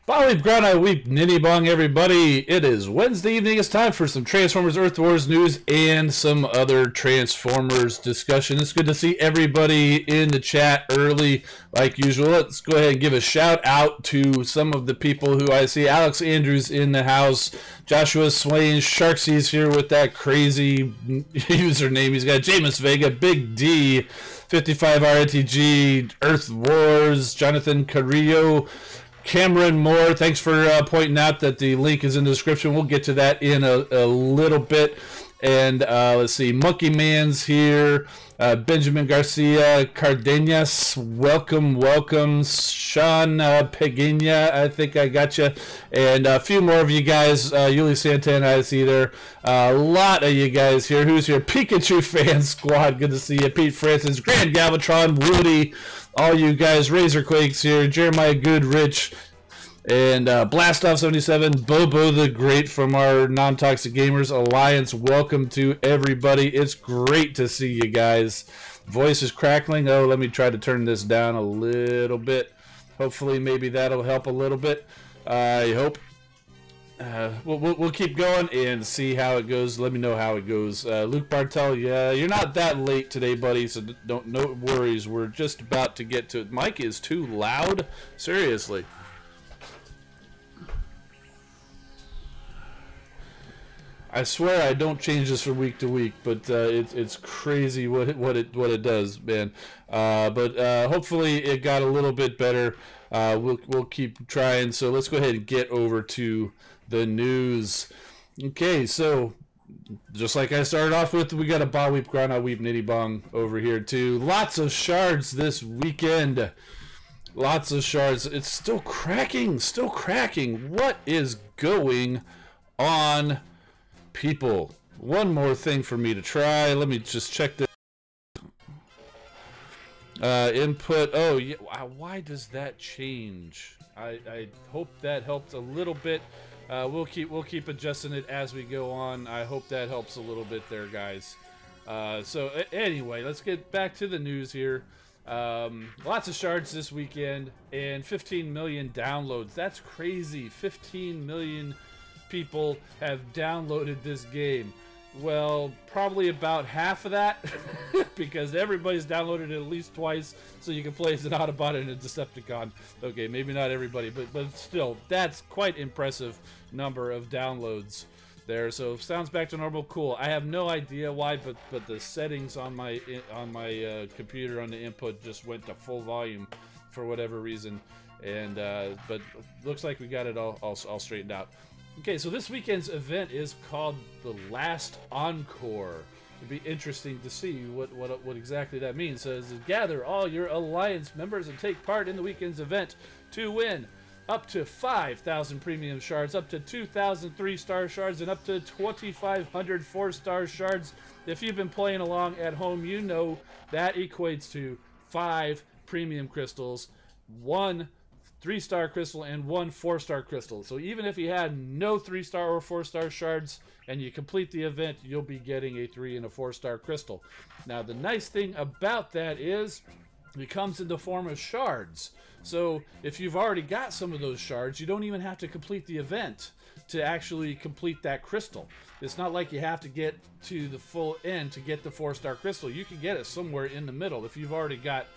Bolly Ground, I weep, Nitty Bong, everybody. It is Wednesday evening. It's time for some Transformers Earth Wars news and some other Transformers discussion. It's good to see everybody in the chat early, like usual. Let's go ahead and give a shout out to some of the people who I see. Alex Andrews in the house. Joshua Swain, Sharksy's here with that crazy username. He's got Jameis Vega, Big D, 55 RTG, Earth Wars, Jonathan Carrillo, Cameron Moore. Thanks for pointing out that the link is in the description. We'll get to that in a little bit. And let's see, Monkey Man's here. Benjamin Garcia, Cardenas, welcome. Sean Pegina, I think I got you. And a few more of you guys. Yuli Santana, I see there. A lot of you guys here. Who's here? Pikachu Fan Squad, good to see you. Pete Francis, Grand Galvatron, Woody, all you guys. Razorquakes here. Jeremiah Goodrich. And Blastoff77, Bobo the Great from our Non-Toxic Gamers Alliance. Welcome to everybody. It's great to see you guys. Voice is crackling. Oh, let me try to turn this down a little bit. Hopefully, maybe that'll help a little bit. I hope. We'll keep going and see how it goes. Let me know how it goes. Luke Bartel, yeah, you're not that late today, buddy, so no worries. We're just about to get to it. Mike is too loud? Seriously. I swear I don't change this from week to week, but it's crazy what it does, man. But hopefully it got a little bit better. We'll keep trying. So let's go ahead and get over to the news. Okay, so just like I started off with, we got a Ba Weep Grana Weep Nitty Bong over here too. Lots of shards this weekend. Lots of shards. It's still cracking. What is going on? People, one more thing for me to try. Let me just check this. Input. Oh, yeah. Why does that change? I hope that helped a little bit. We'll keep adjusting it as we go on. I hope that helps a little bit there, guys. So anyway, let's get back to the news here. Lots of shards this weekend and 15 million downloads. That's crazy. 15 million people have downloaded this game. Well, probably about half of that because everybody's downloaded it at least twice, so you can play as an Autobot and a Decepticon. Okay, maybe not everybody, but still, that's quite impressive number of downloads there. So sounds back to normal. Cool. I have no idea why, but the settings on my computer on the input just went to full volume for whatever reason, and but looks like we got it all straightened out. Okay, so this weekend's event is called the Last Encore. It'd be interesting to see what exactly that means. So it says, gather all your Alliance members and take part in the weekend's event to win up to 5,000 premium shards, up to 2,000 3-star shards, and up to 2,500 4-star shards. If you've been playing along at home, you know that equates to 5 premium crystals, 1 3-star crystal, and 1 4-star crystal. So even if you had no 3-star or 4-star shards and you complete the event, you'll be getting a 3 and a 4-star crystal. Now the nice thing about that is it comes in the form of shards. So if you've already got some of those shards, you don't even have to complete the event to actually complete that crystal. It's not like you have to get to the full end to get the 4-star crystal. You can get it somewhere in the middle if you've already got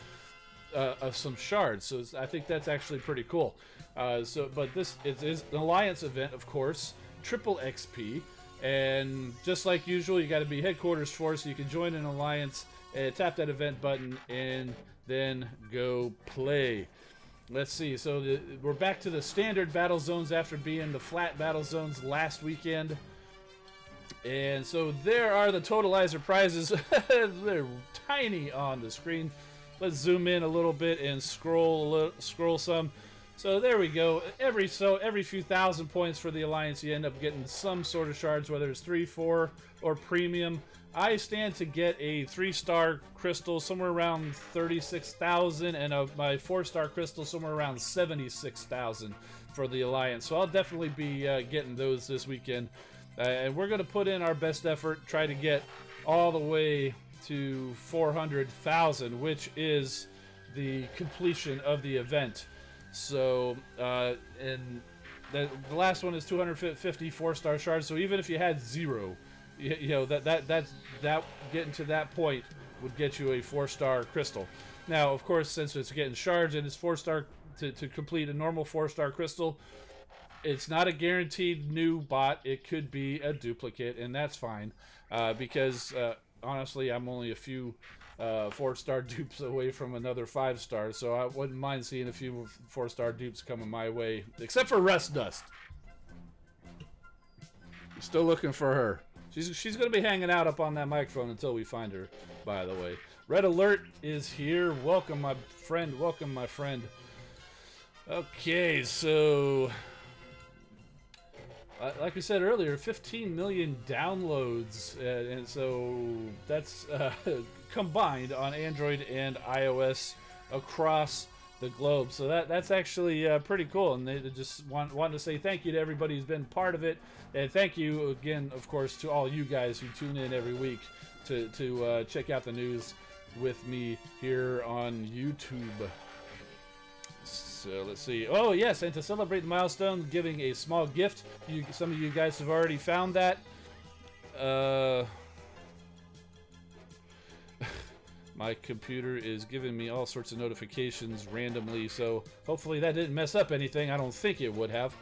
some shards. So I think that's actually pretty cool. But this is an Alliance event, of course, triple XP, and just like usual, you got to be headquarters for, so you can join an Alliance, tap that event button, and then go play. Let's see. So we're back to the standard battle zones after being the flat battle zones last weekend. And so there are the totalizer prizes. They're tiny on the screen. Let's zoom in a little bit and scroll some. So there we go. Every few thousand points for the Alliance, you end up getting some sort of shards, whether it's 3, 4, or premium. I stand to get a 3-star crystal somewhere around 36,000, and my 4-star crystal somewhere around 76,000 for the Alliance. So I'll definitely be getting those this weekend, and we're going to put in our best effort, try to get all the way to 400,000, which is the completion of the event. So, and the last one is 250 4-star shards. So even if you had 0, you know that getting to that point would get you a 4-star crystal. Now, of course, since it's getting shards and it's 4-star to complete a normal 4-star crystal, it's not a guaranteed new bot. It could be a duplicate, and that's fine because honestly, I'm only a few 4-star dupes away from another 5-star, so I wouldn't mind seeing a few 4-star dupes coming my way, except for Rest Dust. Still looking for her. She's going to be hanging out up on that microphone until we find her, by the way. Red Alert is here. Welcome, my friend. Welcome, my friend. Okay, so like we said earlier, 15 million downloads, and so that's combined on Android and iOS across the globe. So that's actually pretty cool, and they just want to say thank you to everybody who's been part of it, and thank you again, of course, to all you guys who tune in every week to check out the news with me here on YouTube. So let's see. Oh yes, and to celebrate the milestone, giving a small gift. Some of you guys have already found that. My computer is giving me all sorts of notifications randomly, so hopefully that didn't mess up anything. I don't think it would have.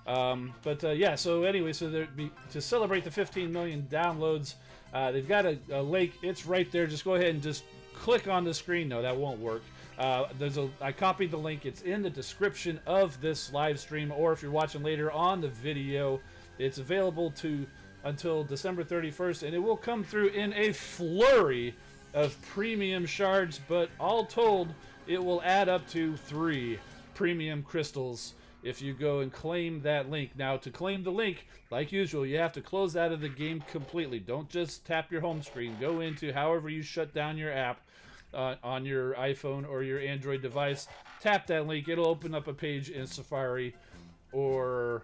Yeah, so anyway, so to celebrate the 15 million downloads, they've got a link. It's right there. Just go ahead and just click on the screen. No, that won't work. I copied the link. It's in the description of this live stream, or if you're watching later on the video, it's available until December 31st, and it will come through in a flurry of premium shards, but all told, it will add up to 3 premium crystals if you go and claim that link. Now, to claim the link, like usual, you have to close out of the game completely. Don't just tap your home screen. Go into however you shut down your app on your iPhone or your Android device. Tap that link. It'll open up a page in Safari or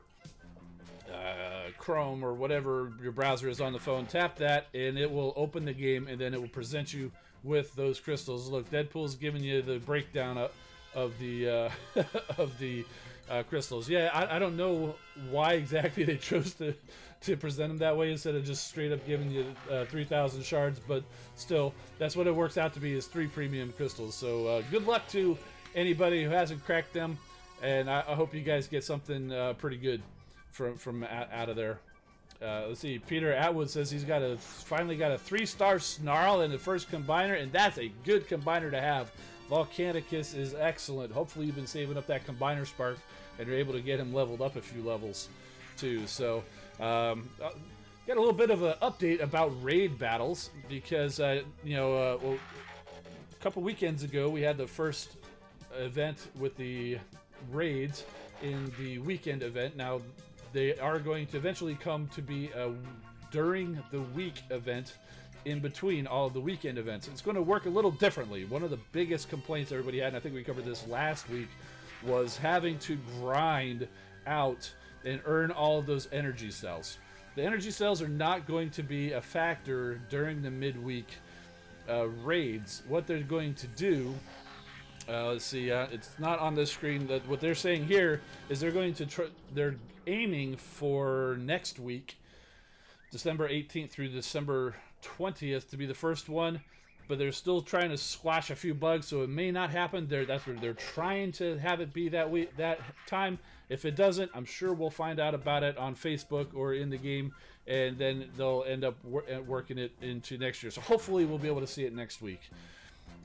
Chrome or whatever your browser is on the phone. Tap that and it will open the game, and then it will present you with those crystals. Look, Deadpool's giving you the breakdown of the crystals. Yeah, I don't know why exactly they chose to present them that way instead of just straight up giving you 3,000 shards, but still, that's what it works out to be, is 3 premium crystals. So good luck to anybody who hasn't cracked them, and I hope you guys get something pretty good from out of there. Let's see, Peter Atwood says he's finally got a 3-star snarl in the first combiner, and that's a good combiner to have. Volcanicus is excellent. Hopefully you've been saving up that combiner spark and you're able to get him leveled up a few levels too. So got a little bit of an update about raid battles, because well, a couple weekends ago we had the first event with the raids in the weekend event. Now they are going to eventually come to be a during the week event in between all of the weekend events. It's going to work a little differently. One of the biggest complaints everybody had, and I think we covered this last week, was having to grind out and earn all of those energy cells. The energy cells are not going to be a factor during the midweek raids. What they're going to do, let's see, it's not on this screen. That what they're saying here is they're going to they're aiming for next week, December 18th through December 20th, to be the first one, but they're still trying to squash a few bugs, so it may not happen. That's where they're trying to have it be that time. If it doesn't, I'm sure we'll find out about it on Facebook or in the game, and then they'll end up working it into next year. So hopefully we'll be able to see it next week.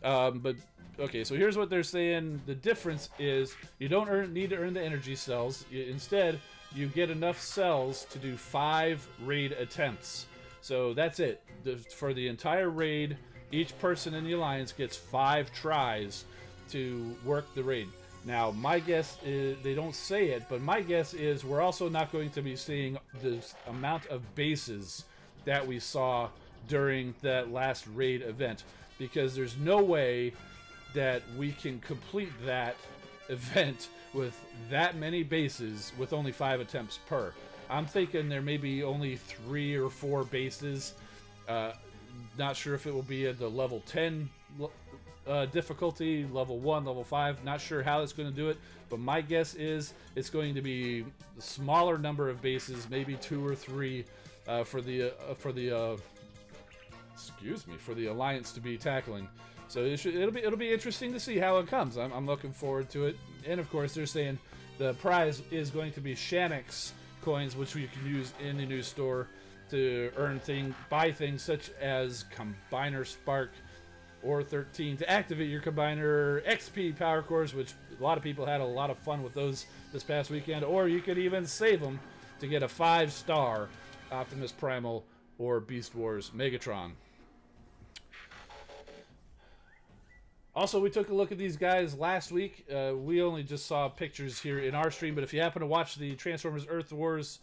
But okay, so here's what they're saying. The difference is you don't need to earn the energy cells. Instead, you get enough cells to do 5 raid attempts. So that's it. For the entire raid, each person in the alliance gets 5 tries to work the raid. Now, my guess is, they don't say it, but my guess is we're also not going to be seeing the amount of bases that we saw during that last raid event, because there's no way that we can complete that event with that many bases with only 5 attempts per. I'm thinking there may be only 3 or 4 bases. Not sure if it will be at the level 10 difficulty, level 1, level 5. Not sure how it's going to do it, but my guess is it's going to be a smaller number of bases, maybe 2 or 3 for the Alliance to be tackling. So it'll be interesting to see how it comes. I'm looking forward to it. And of course, they're saying the prize is going to be Shanix coins, which you can use in the new store to buy things such as Combiner Spark or 13 to activate your Combiner XP power cores, which a lot of people had a lot of fun with those this past weekend. Or you could even save them to get a 5-star Optimus Primal or Beast Wars Megatron. Also, we took a look at these guys last week. We only just saw pictures here in our stream, but if you happen to watch the Transformers Earth Wars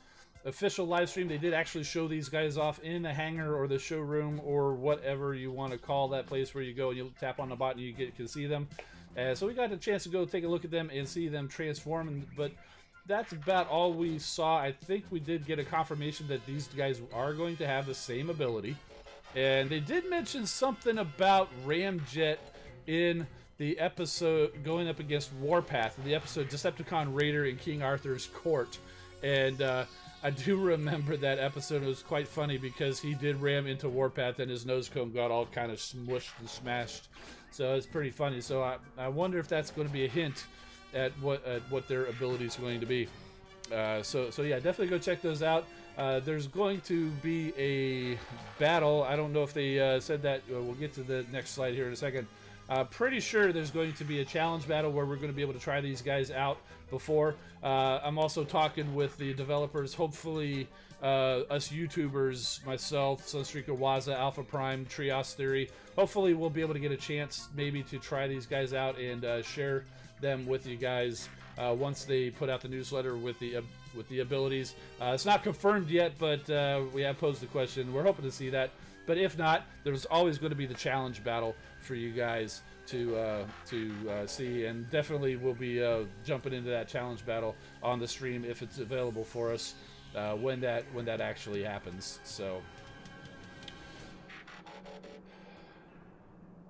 official live stream, they did actually show these guys off in the hangar or the showroom or whatever you want to call that place where you go and you tap on the button and you can see them. So we got a chance to go take a look at them and see them transform, but that's about all we saw. I think we did get a confirmation that these guys are going to have the same ability. And they did mention something about Ramjet in the episode going up against Warpath, in the episode Decepticon Raider in King Arthur's Court. And I do remember that episode. It was quite funny because he did ram into Warpath and his nose cone got all kind of smushed and smashed. So it's pretty funny. So I wonder if that's going to be a hint at what their ability is going to be. So yeah, definitely go check those out. There's going to be a battle. I don't know if they said that. We'll get to the next slide here in a second. Pretty sure there's going to be a challenge battle where we're going to be able to try these guys out before. I'm also talking with the developers. Hopefully, us YouTubers, myself, Sunstreaker, Waza, Alpha Prime, Trios Theory, hopefully we'll be able to get a chance maybe to try these guys out and share them with you guys once they put out the newsletter with the abilities. It's not confirmed yet, but we have posed the question. We're hoping to see that. But if not, there's always going to be the challenge battle for you guys to see, and definitely we'll be jumping into that challenge battle on the stream if it's available for us when that actually happens. So,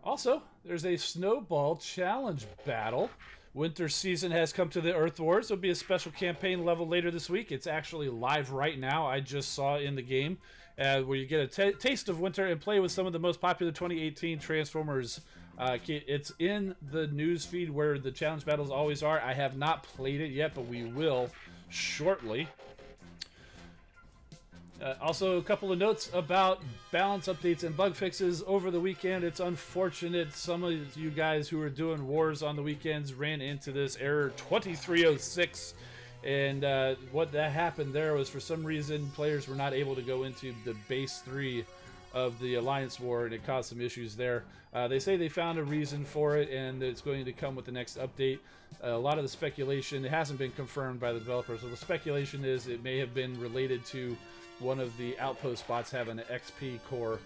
also, there's a Snowball challenge battle. Winter season has come to the Earth Wars. There'll be a special campaign level later this week. It's actually live right now. I just saw in the game. Where you get a taste of winter and play with some of the most popular 2018 Transformers. It's in the news feed where the challenge battles always are. I have not played it yet, but we will shortly. Also, a couple of notes about balance updates and bug fixes over the weekend. It's unfortunate some of you guys who were doing wars on the weekends ran into this error 2306. And what that happened there was, for some reason, players were not able to go into the base 3 of the Alliance War, and it caused some issues there. They say they found a reason for it, and it's going to come with the next update. A lot of the speculation, it hasn't been confirmed by the developers, so the speculation is it may have been related to one of the outpost bots having an XP core,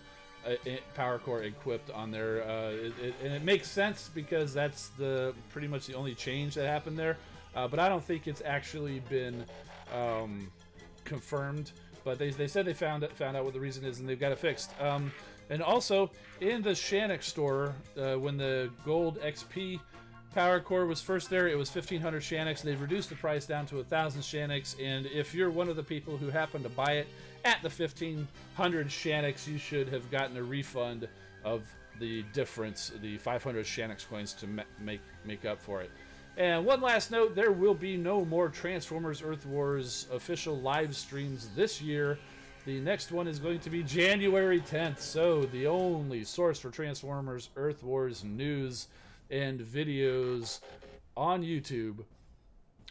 power core equipped on there. And it makes sense because that's pretty much the only change that happened there. But I don't think it's actually been confirmed. But they said they found out what the reason is, and they've got it fixed. And also, in the Shanix store, when the gold XP power core was first there, it was 1,500 Shanix. They've reduced the price down to 1,000 Shanix, and if you're one of the people who happened to buy it at the 1,500 Shanix, you should have gotten a refund of the difference, the 500 Shanix coins, to make up for it. And one last note, there will be no more Transformers Earth Wars official live streams this year. The next one is going to be January 10th, so the only source for Transformers Earth Wars news and videos on YouTube,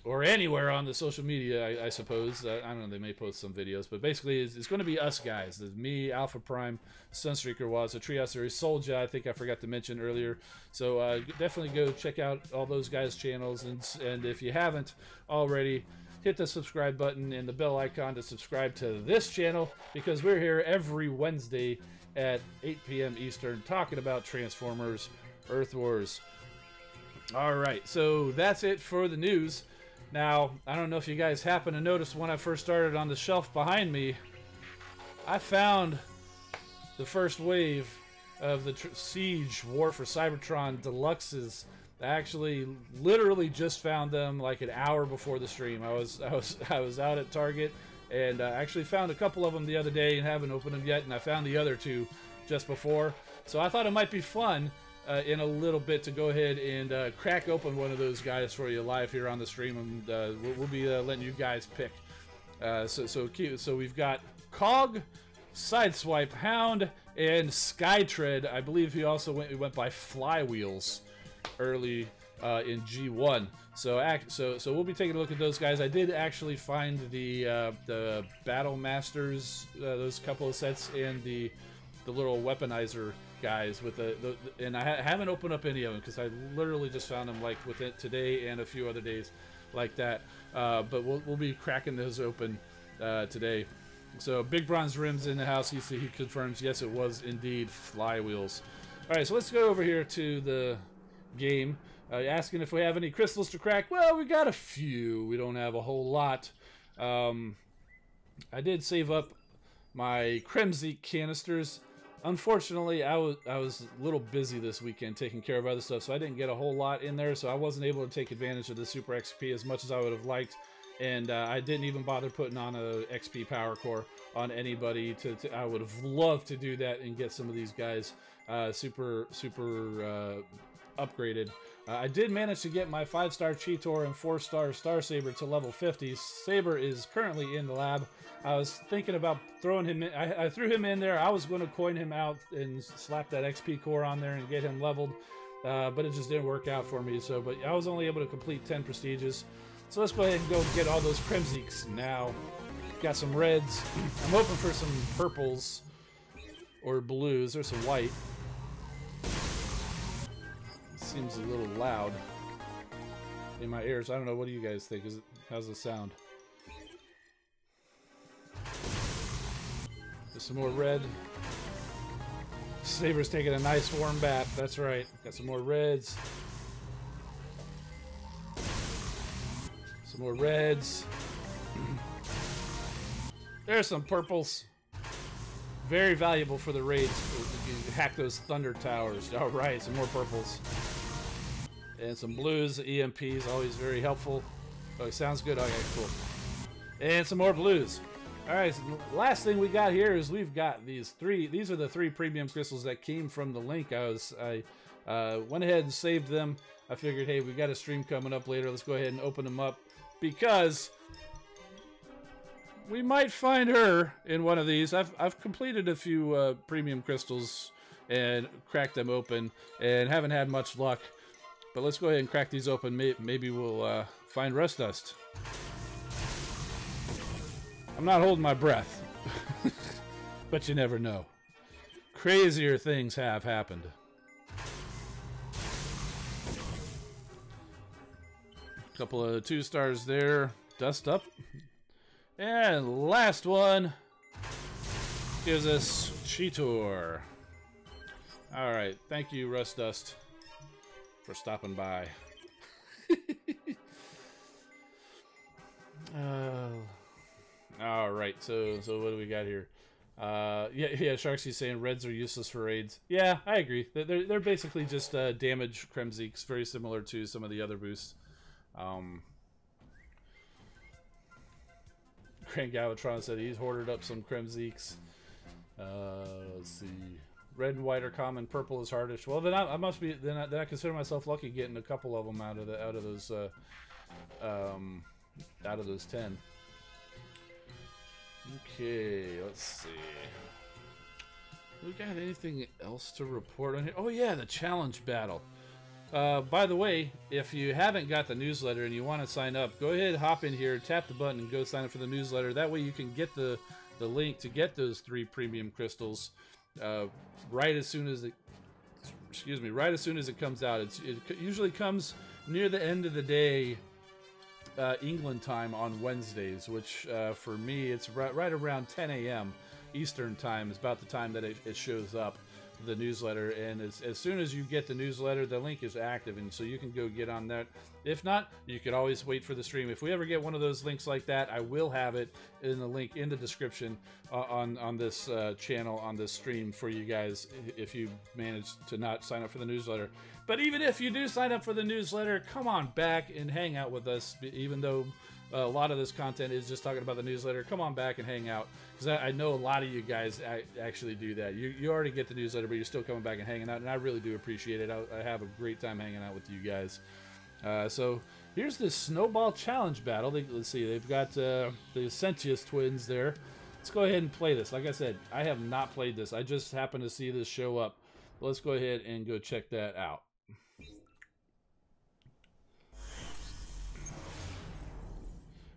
or anywhere on the social media, I suppose. I don't know, they may post some videos, but basically it's going to be us guys. There's me, Alpha Prime, Sunstreaker was, a Trios Series, Soldier, I think I forgot to mention earlier. So definitely go check out all those guys' channels, and if you haven't already, hit the subscribe button and the bell icon to subscribe to this channel, because we're here every Wednesday at 8 p.m. Eastern talking about Transformers Earth Wars. Alright, so that's it for the news. Now, I don't know if you guys happen to notice, when I first started, on the shelf behind me, I found the first wave of the Siege War for Cybertron Deluxes. I actually literally just found them like an hour before the stream. I was out at Target and actually found a couple of them the other day and haven't opened them yet, and I found the other two just before. So I thought it might be fun in a little bit to go ahead and crack open one of those guys for you live here on the stream, and we'll be letting you guys pick. So we've got Cog, Sideswipe, Hound, and Skytread. I believe he also went by Flywheels early in G1. So we'll be taking a look at those guys. I did actually find the Battle Masters, those couple of sets, and the little weaponizer guys with and I haven't opened up any of them because I literally just found them like with it today and a few other days like that. But we'll be cracking those open today. So Big Bronze Rims in the house. He confirms yes, it was indeed Flywheels. All right, so let's go over here to the game. Asking if we have any crystals to crack. Well, we got a few. We don't have a whole lot. I did save up my Kremzik canisters. Unfortunately, I was a little busy this weekend taking care of other stuff, so I didn't get a whole lot in there, so I wasn't able to take advantage of the Super XP as much as I would have liked, and I didn't even bother putting on a XP Power Core on anybody. I would have loved to do that and get some of these guys super upgraded. I did manage to get my 5-star Cheetor and 4-star Star Saber to level 50. Saber is currently in the lab. I was thinking about throwing him in. I threw him in there. I was going to coin him out and slap that XP core on there and get him leveled, but it just didn't work out for me. But I was only able to complete 10 prestiges. So let's go ahead and go get all those Kremziks now. Got some reds. I'm hoping for some purples or blues. There's some white. Seems a little loud in my ears. I don't know. What do you guys think? How's the sound? There's some more red. Saber's taking a nice warm bath. That's right. Got some more reds. Some more reds. There's some purples. Very valuable for the raids. You can hack those thunder towers. All right, some more purples. And some blues. EMPs, always very helpful. Oh, sounds good. Okay, cool. And some more blues. All right, so the last thing we got here is we've got these three. These are the 3 premium crystals that came from the link. I went ahead and saved them. I figured, hey, we got a stream coming up later. Let's go ahead and open them up because we might find her in one of these. I've completed a few premium crystals and cracked them open and haven't had much luck. But let's go ahead and crack these open. Maybe we'll find Rust Dust. I'm not holding my breath. But you never know. Crazier things have happened. Couple of 2 stars there. Dust up. And last one gives us Cheetor. Alright, thank you, Rust Dust, for stopping by. Alright, so what do we got here? Yeah, Sharksy's saying reds are useless for raids. Yeah, I agree. They're basically just damage Kremziks, very similar to some of the other boosts. Crank Galvatron said he's hoarded up some Kremziks. Let's see. Red and white are common. Purple is hardest. Well, then I must be. Then I consider myself lucky getting a couple of them out of those 10. Okay, let's see. We got anything else to report on here? Oh yeah, the challenge battle. By the way, if you haven't got the newsletter and you want to sign up, go ahead, hop in here, tap the button, and go sign up for the newsletter. That way you can get the link to get those 3 premium crystals right as soon as it comes out. It usually comes near the end of the day, England time on Wednesdays, which for me it's right around 10 a.m. Eastern time is about the time that it shows up. the newsletter, and as soon as you get the newsletter, the link is active, and so you can go get on that. If not, you could always wait for the stream. If we ever get one of those links like that, I will have it in the link in the description on this channel, on this stream for you guys if you manage to not sign up for the newsletter. But even if you do sign up for the newsletter, come on back and hang out with us, even though a lot of this content is just talking about the newsletter. Come on back and hang out, because I know a lot of you guys actually do that. You already get the newsletter, but you're still coming back and hanging out, and I really do appreciate it. I have a great time hanging out with you guys. So here's this Snowball challenge battle. Let's see, they've got the Sentius twins there. Let's go ahead and play this. Like I said, I have not played this. I just happened to see this show up. Let's go ahead and go check that out.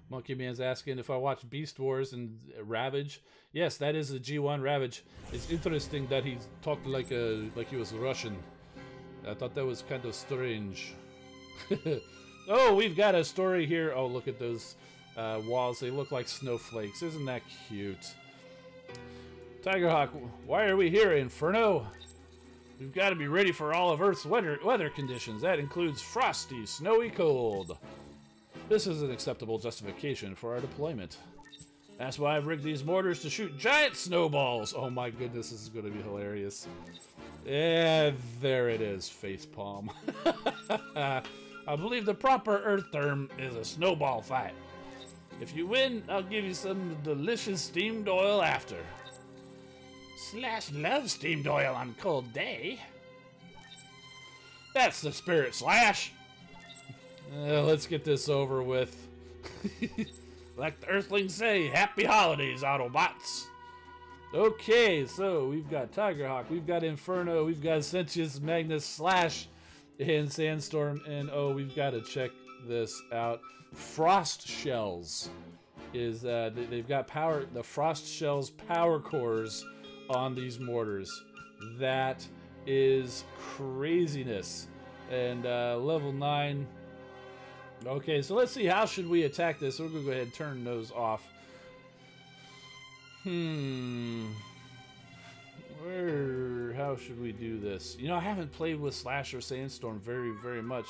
Monkey Man's asking if I watch Beast Wars and Ravage. Yes, that is a G1 Ravage. It's interesting that he talked like he was Russian. I thought that was kind of strange. Oh, we've got a story here. Oh, look at those walls. They look like snowflakes. Isn't that cute? Tigerhawk, why are we here, Inferno? We've got to be ready for all of Earth's weather conditions. That includes frosty, snowy cold. This is an acceptable justification for our deployment. That's why I've rigged these mortars to shoot giant snowballs. Oh my goodness, this is going to be hilarious. Yeah, there it is, facepalm. I believe the proper Earth term is a snowball fight. If you win, I'll give you some delicious steamed oil after. Slash loves steamed oil on a cold day. That's the spirit, Slash. Let's get this over with. Like the Earthlings say, happy holidays, Autobots. Okay, so we've got Tigerhawk, we've got Inferno, we've got Sentius, Magnus, Slash, and Sandstorm, and oh, we've got to check this out. Frost Shells is they've got power. The Frost Shells power cores on these mortars. That is craziness. And level 9. Okay, so let's see, how should we attack this? We're going to go ahead and turn those off. How should we do this? You know, I haven't played with Slash or Sandstorm very much.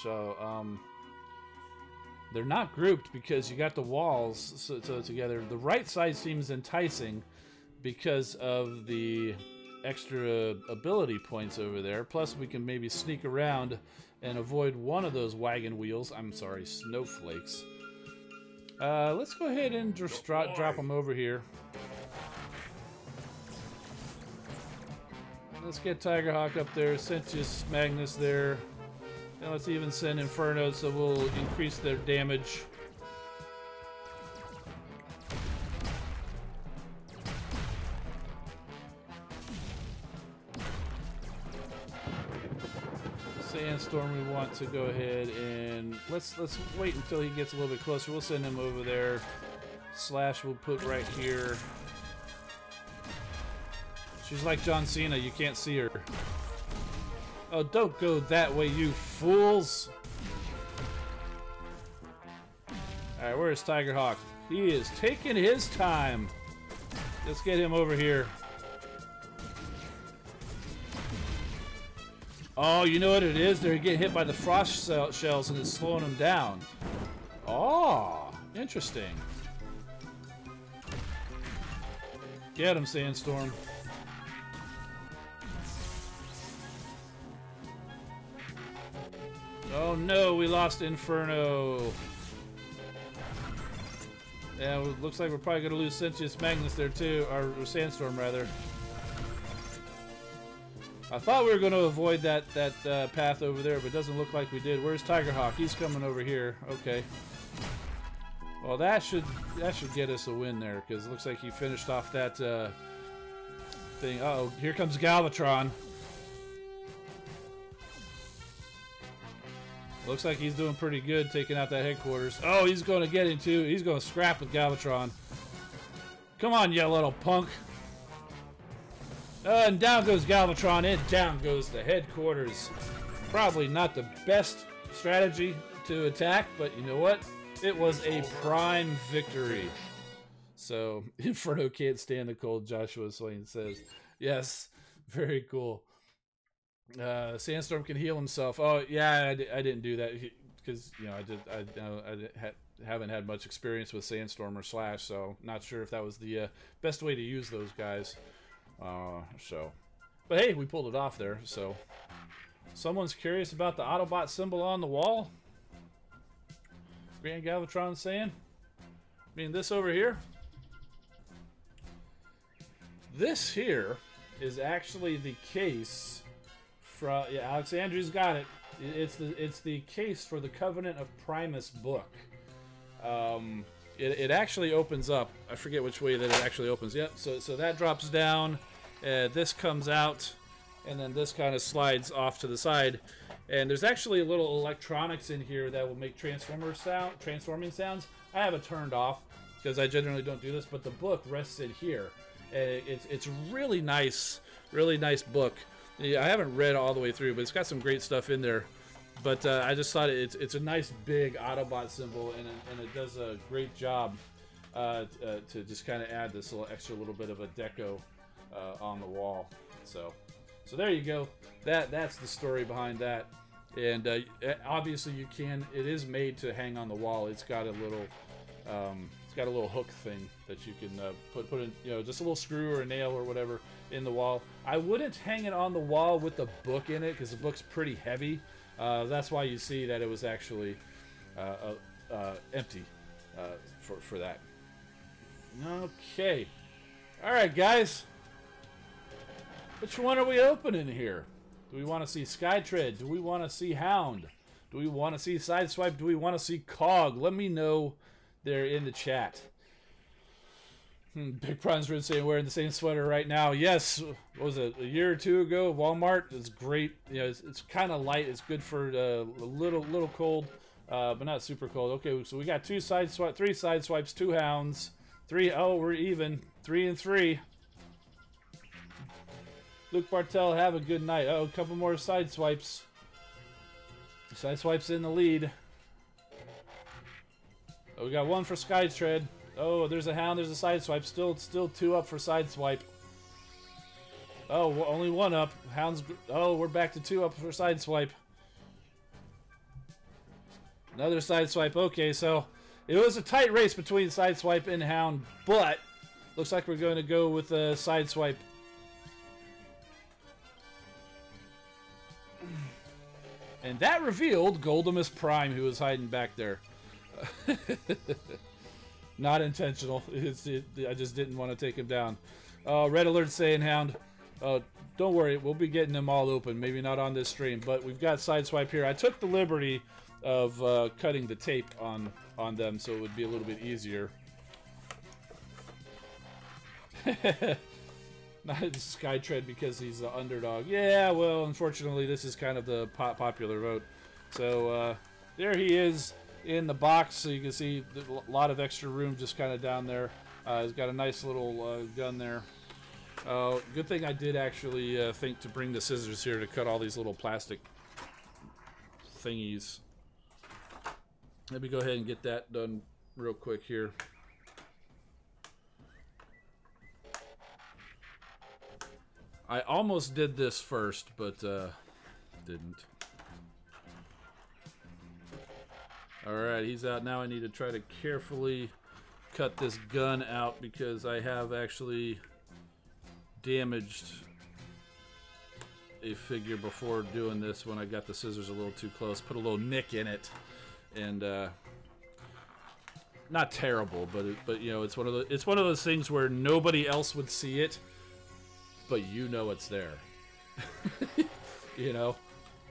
They're not grouped because you got the walls so together. The right side seems enticing because of the extra ability points over there. Plus, we can maybe sneak around and avoid one of those wagon wheels. I'm sorry, snowflakes. Let's go ahead and just drop them over here. Let's get Tigerhawk up there, Sentius Magnus there. And let's even send Inferno so we'll increase their damage. Sandstorm, we want to go ahead and let's wait until he gets a little bit closer. We'll send him over there. Slash we'll put right here. She's like John Cena, you can't see her. Oh, don't go that way, you fools! Alright, where's Tigerhawk? He is taking his time. Let's get him over here. Oh, you know what it is? They're getting hit by the frost shells and it's slowing them down. Oh, interesting. Get him, Sandstorm. Oh no, we lost Inferno. Yeah, it looks like we're probably going to lose Sentius Magnus there too, or Sandstorm rather. I thought we were going to avoid that path over there, but it doesn't look like we did. Where's Tigerhawk? He's coming over here. Okay. Well, that should get us a win there, because it looks like he finished off that thing. Uh-oh, here comes Galvatron. Looks like he's doing pretty good taking out that headquarters. Oh, he's going to get into. He's going to scrap with Galvatron. Come on, you little punk. And down goes Galvatron, and down goes the headquarters. Probably not the best strategy to attack, but you know what? It was a prime victory. So, Inferno can't stand the cold, Joshua Swain says. Yes, very cool. Sandstorm can heal himself. Oh yeah, I didn't do that because you know haven't had much experience with Sandstorm or Slash, so not sure if that was the best way to use those guys. But hey, we pulled it off there. So someone's curious about the Autobot symbol on the wall. Grand Galvatron saying, I mean this over here. This here is actually the case from, yeah, Alexandria's got it. It's the case for the Covenant of Primus book. It actually opens up. I forget which way that it actually opens. Yep. So that drops down. This comes out, and then this kind of slides off to the side. And there's actually a little electronics in here that will make transforming sounds. I have it turned off because I generally don't do this, but the book rests in here. It's really nice book. Yeah, I haven't read all the way through, but it's got some great stuff in there. But I just thought it's a nice big Autobot symbol, and it does a great job to just kind of add this little bit of a deco on the wall. So there you go. That's the story behind that. And obviously it is made to hang on the wall. It's got a little hook thing that you can put in, you know, just a little screw or a nail or whatever in the wall. I wouldn't hang it on the wall with the book in it because the book's pretty heavy. That's why you see that it was actually empty for that. Okay. All right, guys. Which one are we opening here? Do we want to see Skytread? Do we want to see Hound? Do we want to see Sideswipe? Do we want to see Cog? Let me know there in the chat. Big Prawns Road saying wearing the same sweater right now. Yes, what was it, a year or two ago? Walmart. It's great. You know, it's kind of light. It's good for a little cold, but not super cold. Okay, so we got three Sideswipes, 2 Hounds, 3. Oh, we're even. 3 and 3. Luke Bartel, have a good night. Oh, a couple more Sideswipes. Sideswipe's in the lead. Oh, we got 1 for Skytread. Oh, there's a Hound, there's a Sideswipe. Still 2 up for Sideswipe. Oh, only 1 up. Hound's. Oh, we're back to 2 up for Sideswipe. Another Sideswipe. Okay, so it was a tight race between Sideswipe and Hound, but looks like we're going to go with Sideswipe. And that revealed Goldemus Prime, who was hiding back there. Not intentional. I just didn't want to take him down. Red Alert saying Hound. Don't worry, we'll be getting them all open. Maybe not on this stream, but we've got Sideswipe here. I took the liberty of cutting the tape on them so it would be a little bit easier. Not Skytread because he's the underdog. Yeah, well, unfortunately, this is kind of the popular vote. So there he is in the box. So you can see a lot of extra room just kind of down there. He's got a nice little gun there. Good thing I did actually think to bring the scissors here to cut all these little plastic thingies. Let me go ahead and get that done real quick here. I almost did this first, but didn't. Alright, he's out now. I need to try to carefully cut this gun out because I have actually damaged a figure before doing this when I got the scissors a little too close. Put a little nick in it, and not terrible, but you know, it's one of those things where nobody else would see it, but you know it's there. You know?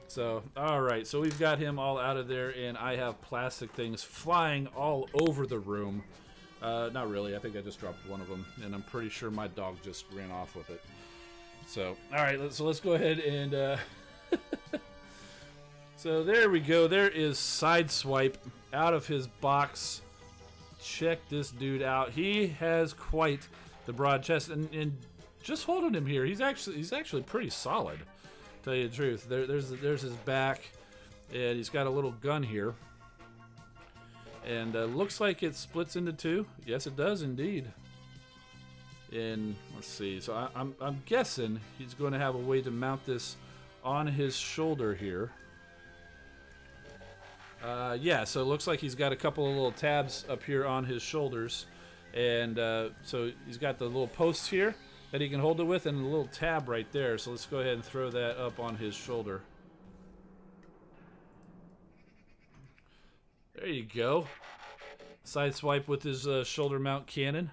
So, alright, so we've got him all out of there, and I have plastic things flying all over the room. Not really, I think I just dropped one of them, and I'm pretty sure my dog just ran off with it. So, alright, so let's go ahead and... So there we go, there is Sideswipe out of his box. Check this dude out. He has quite the broad chest, and just holding him here, he's actually pretty solid, to tell you the truth. There's his back, and he's got a little gun here, and looks like it splits into 2. Yes, it does indeed. And let's see. So I'm guessing he's going to have a way to mount this on his shoulder here. Yeah, so it looks like he's got a couple of little tabs up here on his shoulders. And so he's got the little posts here that he can hold it with and a little tab right there. So let's go ahead and throw that up on his shoulder. There you go. Sideswipe with his shoulder mount cannon.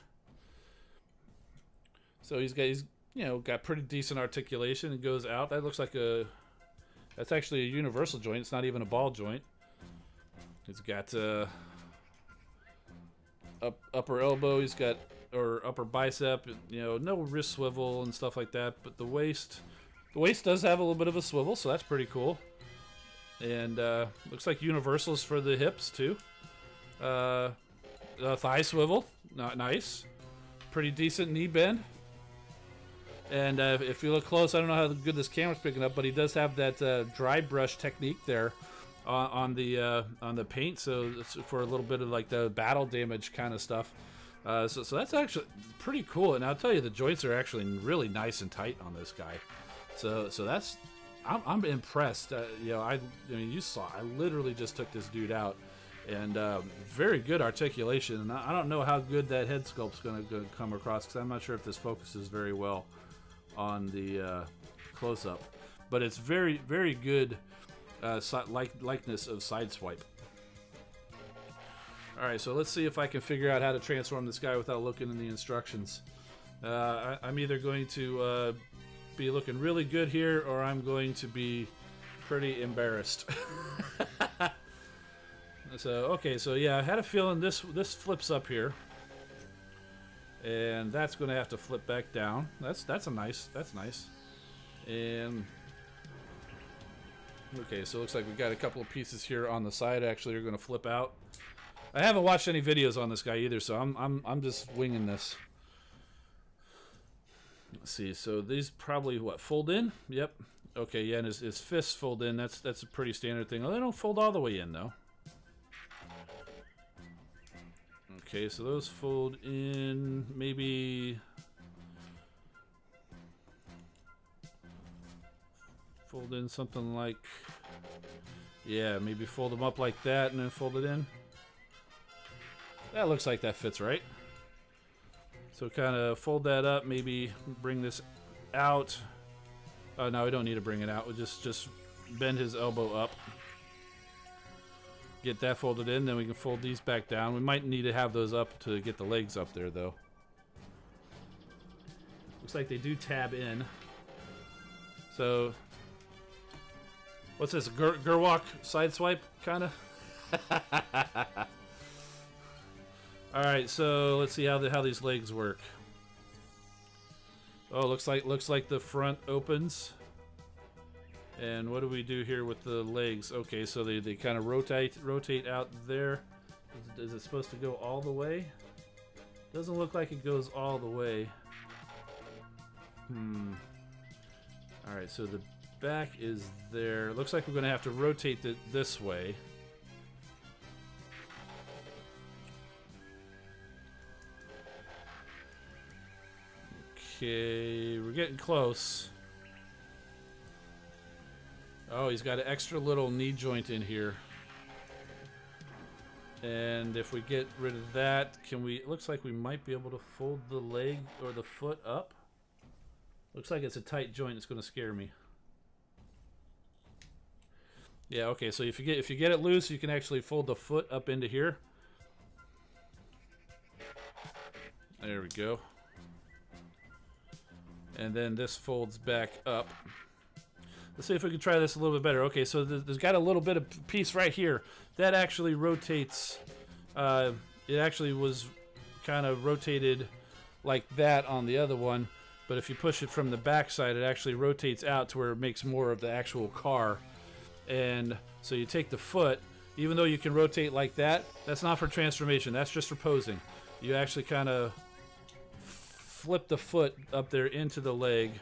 So he's got pretty decent articulation. It goes out. That looks like that's actually a universal joint. It's not even a ball joint. He's got upper elbow. He's got, or upper bicep. No wrist swivel and stuff like that. But the waist does have a little bit of a swivel, so that's pretty cool. And looks like universals for the hips too. Thigh swivel, not nice. Pretty decent knee bend. And if you look close, I don't know how good this camera's picking up, but he does have that dry brush technique there on the paint, so it's for a little bit of like the battle damage kind of stuff. So that's actually pretty cool. And I'll tell you, the joints are actually really nice and tight on this guy. So that's, I'm impressed. I mean, you saw, I literally just took this dude out, and very good articulation. And I don't know how good that head sculpt's going to come across, because I'm not sure if this focuses very well on the close-up, but it's very, very good likeness of Sideswipe. All right, so let's see if I can figure out how to transform this guy without looking in the instructions. I'm either going to be looking really good here, or I'm going to be pretty embarrassed. Okay, so yeah, I had a feeling this flips up here, and that's going to have to flip back down. That's nice. And okay, so it looks like we've got a couple of pieces here on the side actually are going to flip out. I haven't watched any videos on this guy either, so I'm just winging this. Let's see. So these probably fold in? Yep. Okay, yeah, and his fists fold in. That's a pretty standard thing. Oh, they don't fold all the way in though. Okay, so those fold in, maybe fold in something like, yeah, maybe fold them up like that and then fold it in. That looks like that fits right. So kind of fold that up, maybe bring this out. Oh, no, we don't need to bring it out. We'll just bend his elbow up. Get that folded in, then we can fold these back down. We might need to have those up to get the legs up there, though. Looks like they do tab in. So, what's this? Gerwalk Sideswipe, kind of? All right, so let's see how these legs work. Oh, looks like the front opens. And what do we do here with the legs? Okay, so they kind of rotate out there. Is it supposed to go all the way? Doesn't look like it goes all the way. All right, so the back is there. Looks like we're going to have to rotate it this way. Okay, we're getting close. Oh, he's got an extra little knee joint in here. And if we get rid of that, it looks like we might be able to fold the leg or the foot up. Looks like it's a tight joint. It's going to scare me. Yeah, okay, so if you get it loose, you can actually fold the foot up into here. There we go. And then this folds back up. Let's see if we can try this a little bit better. Okay, so there's got a little bit of piece right here that actually rotates. It actually was kind of rotated like that on the other one, but if you push it from the back side, it actually rotates out to where it makes more of the actual car. And so you take the foot, even though you can rotate like that, that's not for transformation, that's just for posing. You actually kind of flip the foot up there into the leg,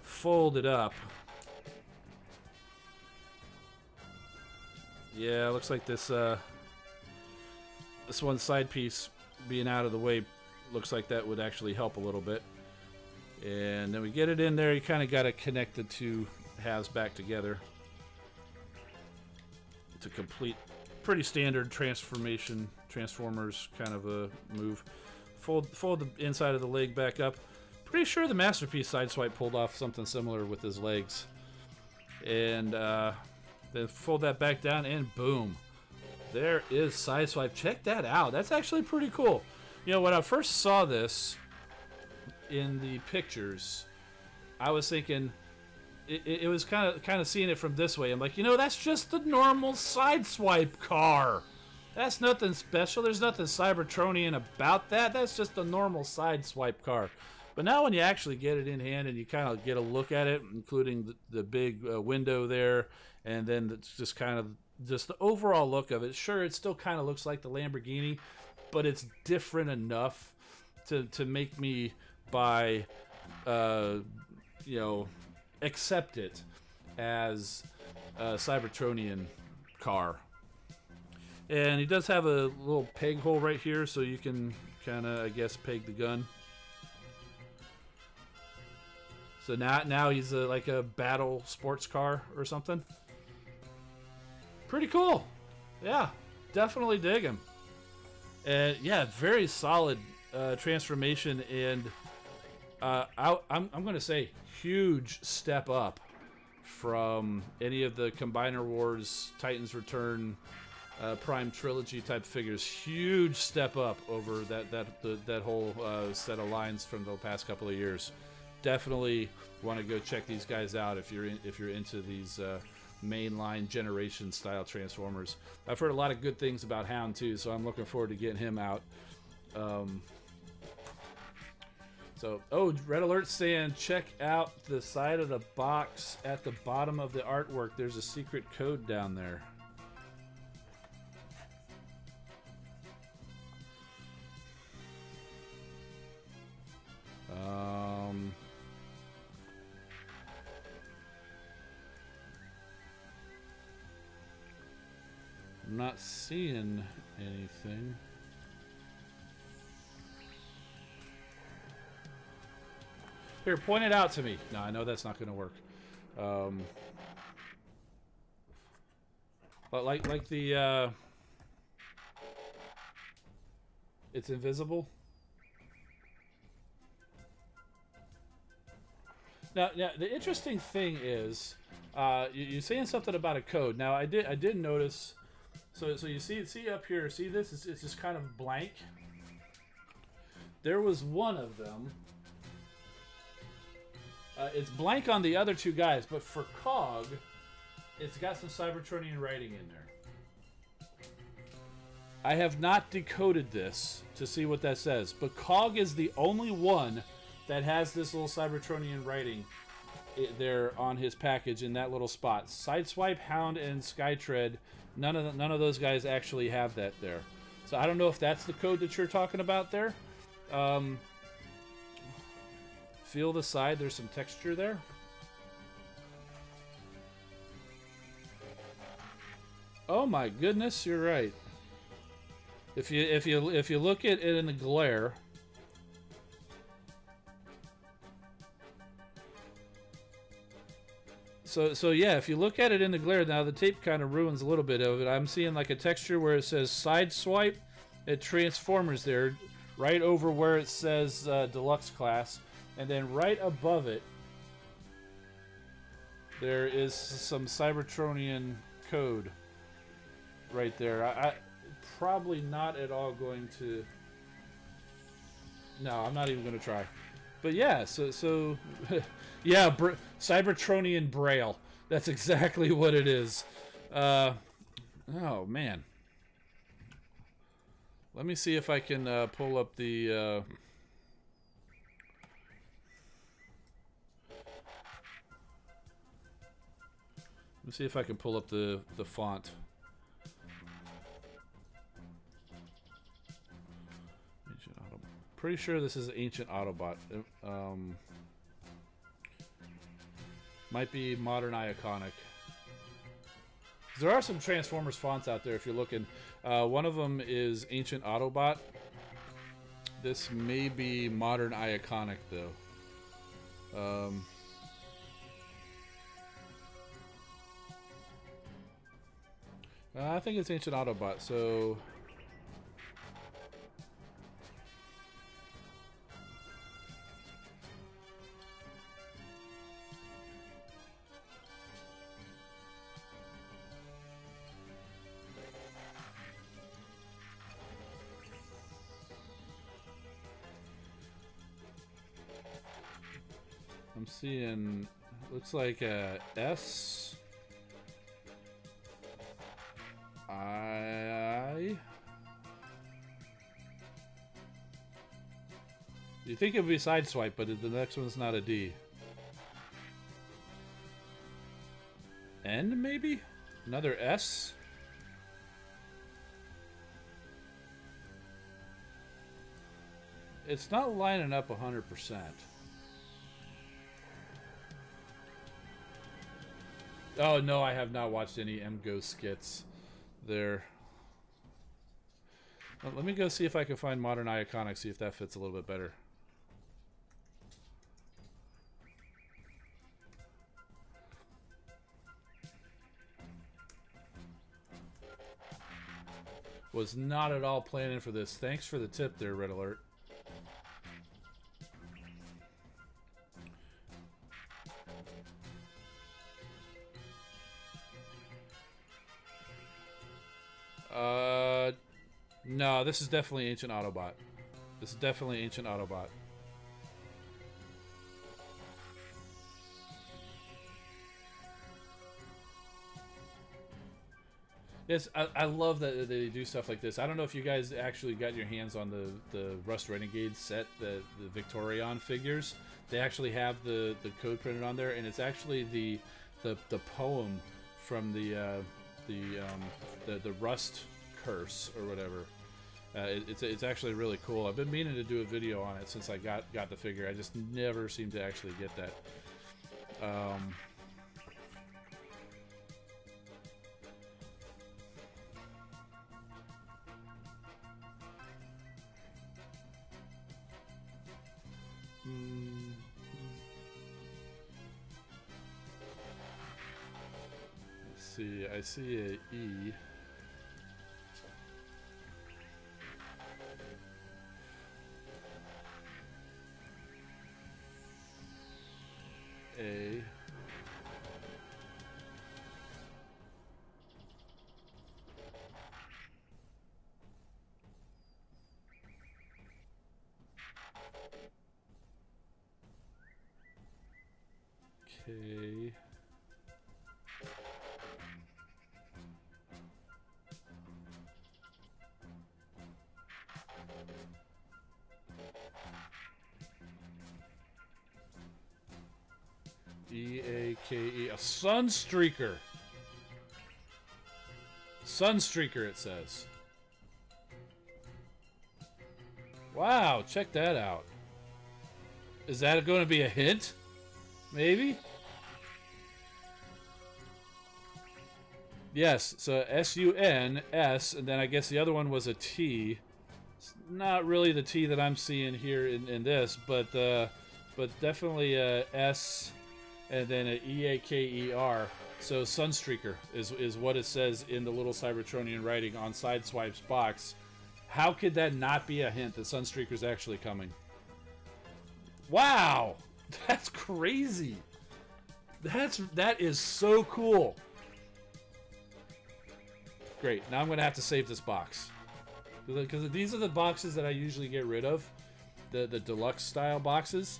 fold it up. Yeah, looks like this one side piece being out of the way looks like that would actually help a little bit. And then we get it in there. You kind of got to connect the two halves back together. It's a complete, pretty standard Transformers kind of a move. Fold the inside of the leg back up. Pretty sure the Masterpiece Sideswipe pulled off something similar with his legs. And then fold that back down, and boom. There is Sideswipe. Check that out. That's actually pretty cool. You know, when I first saw this in the pictures, I was thinking, it was kind of seeing it from this way. I'm like, you know, that's just a normal Sideswipe car. That's nothing special. There's nothing Cybertronian about that. That's just a normal Sideswipe car. But now when you actually get it in hand and you kind of get a look at it, including the big window there, and then just kind of just the overall look of it, sure, it still kind of looks like the Lamborghini, but it's different enough to make me buy, you know, accept it as a Cybertronian car. And he does have a little peg hole right here, so you can kind of, I guess, peg the gun. So now he's like a battle sports car or something. Pretty cool. Yeah, definitely dig him. And yeah, very solid transformation, and I'm going to say huge step up from any of the Combiner Wars, Titans Return, Prime Trilogy type figures. Huge step up over that whole set of lines from the past couple of years. Definitely want to go check these guys out if you're into these mainline generation style Transformers. I've heard a lot of good things about Hound too, so I'm looking forward to getting him out. Oh, Red Alert saying check out the side of the box at the bottom of the artwork. There's a secret code down there. I'm not seeing anything. Here, point it out to me. No, I know that's not going to work. But like the it's invisible. Now the interesting thing is, you're saying something about a code. Now I did notice. So you see up here. See this? It's just kind of blank. There was one of them. It's blank on the other two guys, but for Cog, it's got some Cybertronian writing in there. I have not decoded this to see what that says, but Cog is the only one that has this little Cybertronian writing there on his package in that little spot. Sideswipe, Hound, and Skytread, none of those guys actually have that there. So I don't know if that's the code that you're talking about there. Feel the side, there's some texture there. Oh my goodness, you're right. If you look at it in the glare, so yeah, if you look at it in the glare, now the tape kind of ruins a little bit of it. I'm seeing like a texture where it says Sideswipe, it Transformers there, right over where it says Deluxe Class. And then right above it, there is some Cybertronian code right there. I probably not at all going to... No, I'm not even going to try. But yeah, so yeah, Cybertronian Braille. That's exactly what it is. Oh, man. Let me see if I can pull up the... Let's see if I can pull up the font. Ancient Autobot. Pretty sure this is Ancient Autobot. Might be Modern Iconic. There are some Transformers fonts out there if you're looking. One of them is Ancient Autobot. This may be Modern Iconic though. I think it's Ancient Autobot, so... I'm seeing, looks like a S. I. You think it would be Sideswipe, but the next one's not a D. N, maybe? Another S? It's not lining up 100%. Oh, no, I have not watched any MGO skits there. Well, let me go see if I can find Modern Iconic, see if that fits a little bit better. Was not at all planning for this. Thanks for the tip there, Red Alert. No, this is definitely Ancient Autobot. This is definitely Ancient Autobot. Yes, I love that they do stuff like this. I don't know if you guys actually got your hands on the Rust Renegade set, the Victorion figures. They actually have the code printed on there, and it's actually the poem from the Rust curse or whatever. It's actually really cool. I've been meaning to do a video on it since I got the figure. I just never seem to actually get that. Let's see. I see a E. A. K. E-A-K-E. A Sunstreaker. Sunstreaker, it says. Wow, check that out. Is that going to be a hint? Maybe? Yes, so S-U-N-S, and then I guess the other one was a T. It's not really the T that I'm seeing here in this, but definitely a S and then an E-A-K-E-R. So Sunstreaker is what it says in the little Cybertronian writing on Sideswipe's box. How could that not be a hint that Sunstreaker's actually coming? Wow! That's crazy! That is so cool! Great, now I'm going to have to save this box. Because these are the boxes that I usually get rid of. The deluxe style boxes.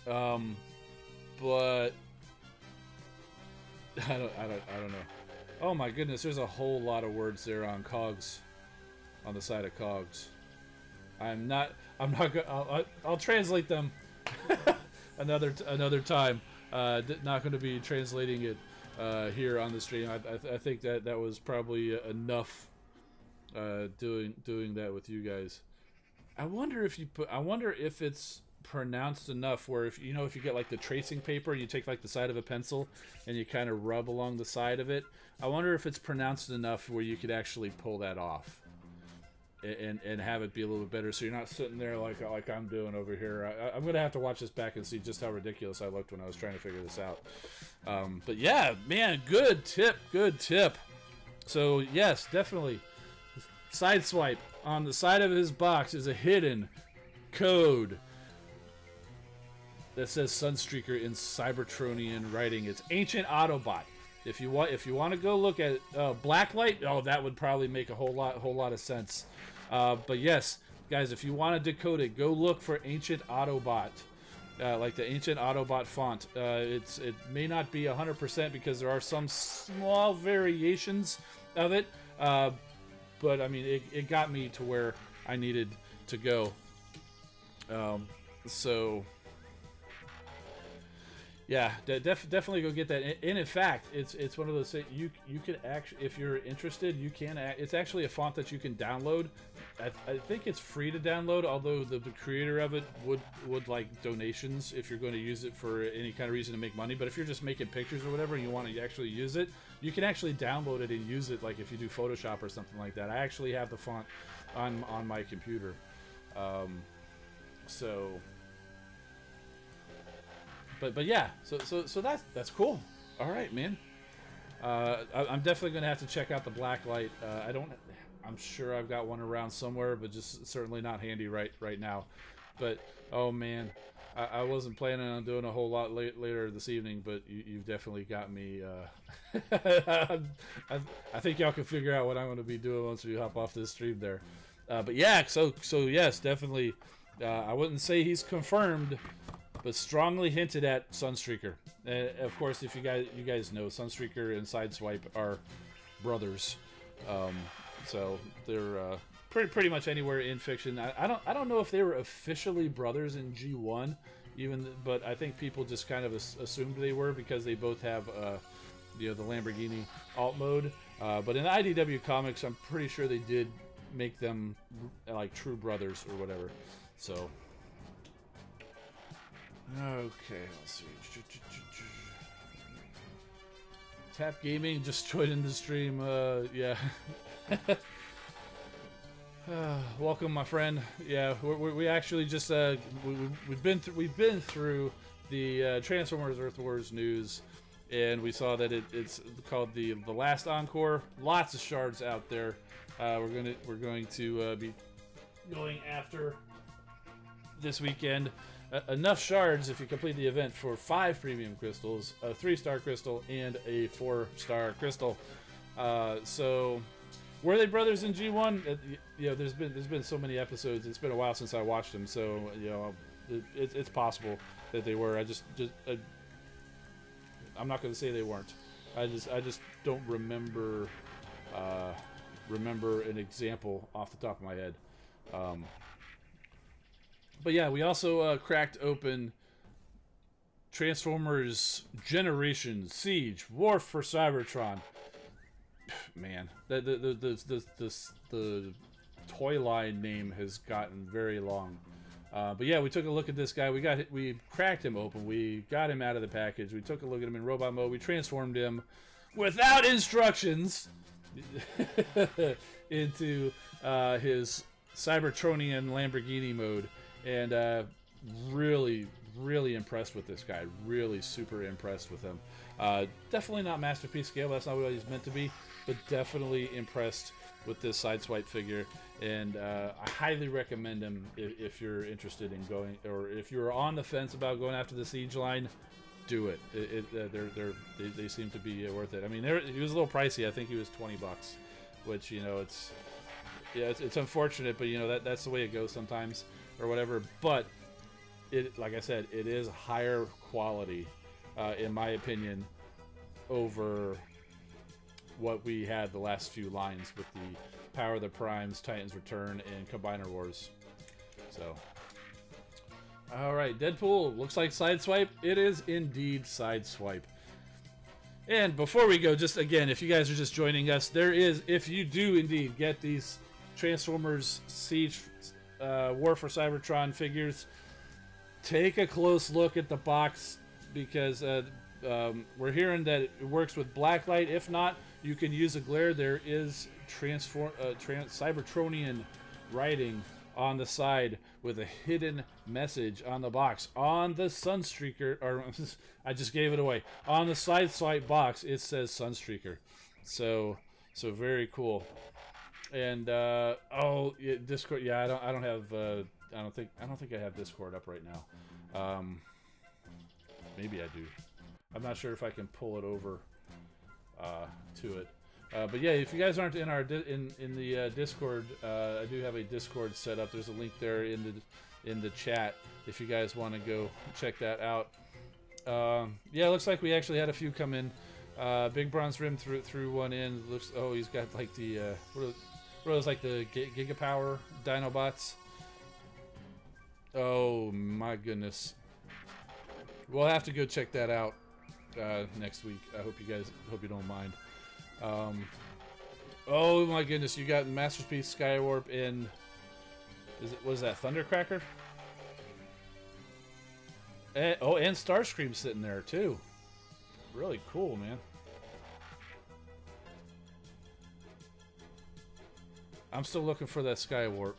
But I don't know. Oh my goodness, there's a whole lot of words there on cogs, on the side of cogs. I'm not gonna. I'll translate them another time. Not going to be translating it here on the stream. I think that was probably enough. Doing that with you guys. I wonder if it's pronounced enough where if you get like the tracing paper, you take like the side of a pencil and you kind of rub along the side of it. I wonder if it's pronounced enough where you could actually pull that off and have it be a little bit better, so you're not sitting there like I'm doing over here. I'm gonna have to watch this back and see just how ridiculous I looked when I was trying to figure this out. But yeah, man, good tip. So yes, definitely. Sideswipe on the side of his box is a hidden code that says Sunstreaker in Cybertronian writing. It's Ancient Autobot. If you want to go look at Blacklight, oh, that would probably make a whole lot of sense. But yes, guys, if you want to decode it, go look for Ancient Autobot. Like the Ancient Autobot font. It may not be 100% because there are some small variations of it. But I mean, it got me to where I needed to go. So yeah, definitely go get that. And in fact, it's one of those things you can actually, if you're interested, you can. It's actually a font that you can download. I think it's free to download, although the creator of it would like donations if you're going to use it for any kind of reason to make money. But if you're just making pictures or whatever and you want to actually use it, you can actually download it and use it, like if you do Photoshop or something like that. I actually have the font on my computer. But yeah, so that's cool. All right, man. I'm definitely gonna have to check out the Blacklight. I'm sure I've got one around somewhere, but just certainly not handy right now. But oh man, I wasn't planning on doing a whole lot later this evening, but you've definitely got me. I think y'all can figure out what I'm gonna be doing once we hop off this stream there. But yeah, so yes, definitely. I wouldn't say he's confirmed, but strongly hinted at Sunstreaker. Of course, if you guys know, Sunstreaker and Sideswipe are brothers. So they're pretty much anywhere in fiction. I don't know if they were officially brothers in G1, but I think people just kind of assumed they were because they both have the Lamborghini alt mode. But in IDW comics, I'm pretty sure they did make them like true brothers or whatever. So okay, let's see. Tap Gaming just joined in the stream. Yeah. Welcome, my friend. Yeah, we actually just we've been through the Transformers Earth Wars news, and we saw that it's called the last Encore. Lots of shards out there. We're going to be going after this weekend. Enough shards if you complete the event for 5 premium crystals, a 3-star crystal, and a 4-star crystal. So were they brothers in G1? There's been so many episodes. It's been a while since I watched them, so it's possible that they were. I'm not going to say they weren't. I just don't remember an example off the top of my head. But yeah, we also cracked open Transformers Generation Siege War for Cybertron. Man, the toy line name has gotten very long. But yeah, we took a look at this guy. We cracked him open. We got him out of the package. We took a look at him in robot mode. We transformed him without instructions into his Cybertronian Lamborghini mode. And really impressed with this guy. Really super impressed with him. Definitely not masterpiece scale. That's not what he's meant to be. But definitely impressed with this Sideswipe figure. And I highly recommend him if you're interested in going, or if you're on the fence about going after the Siege line. Do it. They seem to be worth it. I mean, he was a little pricey. I think he was $20, which it's unfortunate, but that's the way it goes sometimes. Or whatever, but like I said, it is higher quality, in my opinion, over what we had the last few lines with the Power of the Primes, Titans Return, and Combiner Wars. So, all right, Deadpool looks like Sideswipe. It is indeed Sideswipe. And before we go, just again, if you guys are just joining us, if you do indeed get these Transformers Siege War for Cybertron figures, take a close look at the box, because we're hearing that it works with Blacklight. If not, you can use a glare. There is Cybertronian writing on the side with a hidden message on the box. On the Sunstreaker, or I just gave it away. On the Sideswipe box, it says Sunstreaker. So So very cool. And oh, yeah, Discord. Yeah, I don't have. I don't think I have Discord up right now. Maybe I do. I'm not sure if I can pull it over to it. But yeah, if you guys aren't in our in the Discord, I do have a Discord set up. There's a link there in the chat if you guys want to go check that out. Yeah, it looks like we actually had a few come in. Big Bronze Rim threw one in. Looks, oh, he's got like the what are those, like the Gigapower Dinobots? Oh my goodness. We'll have to go check that out next week. I hope you don't mind. Oh my goodness, you got Masterpiece Skywarp in. What is that, Thundercracker? And, oh, and Starscream sitting there too. Really cool, man. I'm still looking for that Skywarp.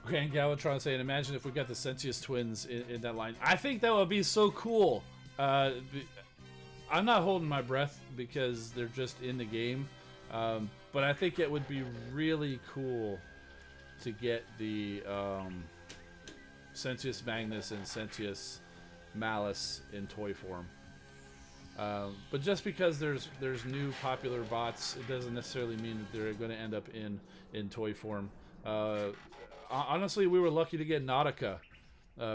Grand Galvatron saying, imagine if we got the Sentius twins in that line. I think that would be so cool. I'm not holding my breath because they're just in the game. But I think it would be really cool to get the Sentius Magnus and Sentius Malice in toy form. But just because there's new popular bots, it doesn't necessarily mean that they're going to end up in toy form. Honestly, we were lucky to get Nautica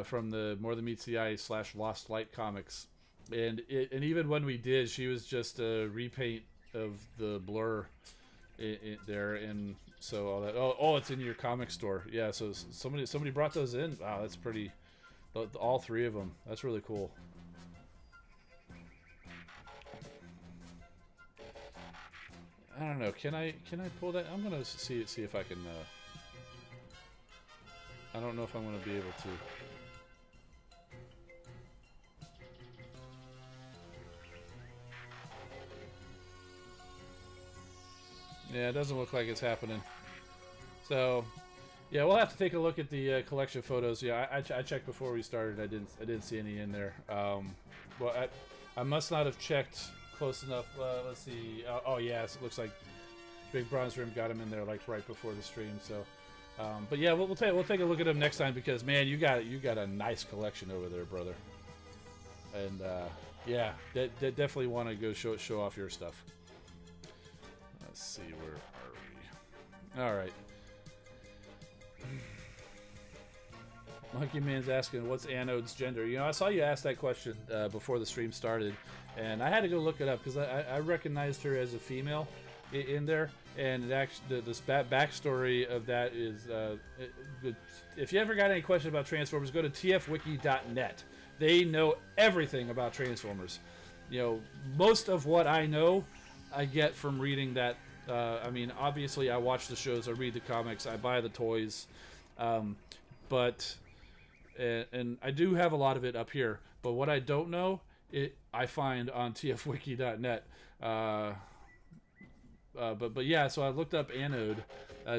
from the More Than Meets the Eye / Lost Light comics, and even when we did, she was just a repaint of the Blur there, and so all that. Oh, it's in your comic store. Yeah, so somebody brought those in. Wow, that's pretty. All three of them. That's really cool. I don't know. Can I pull that? I'm gonna see if I can. I don't know if I'm gonna be able to. Yeah, it doesn't look like it's happening. So, yeah, we'll have to take a look at the collection photos. Yeah, I checked before we started. I didn't see any in there. Well, I must not have checked close enough. Let's see. Oh, yes, it looks like Big Bronze Rim got him in there like right before the stream. So, but yeah, we'll take a look at him next time because man, you got a nice collection over there, brother. And yeah, definitely want to go show off your stuff. Let's see, where are we? All right. Monkey Man's asking, what's Anode's gender? You know, I saw you ask that question before the stream started, and I had to go look it up because I recognized her as a female in there, and actually this backstory of that is, if you ever got any questions about Transformers, go to tfwiki.net. They know everything about Transformers. You know, most of what I know, I get from reading that. I mean, obviously, I watch the shows, I read the comics, I buy the toys, but and I do have a lot of it up here. But what I don't know, I find on tfwiki.net. But yeah, so I looked up Anode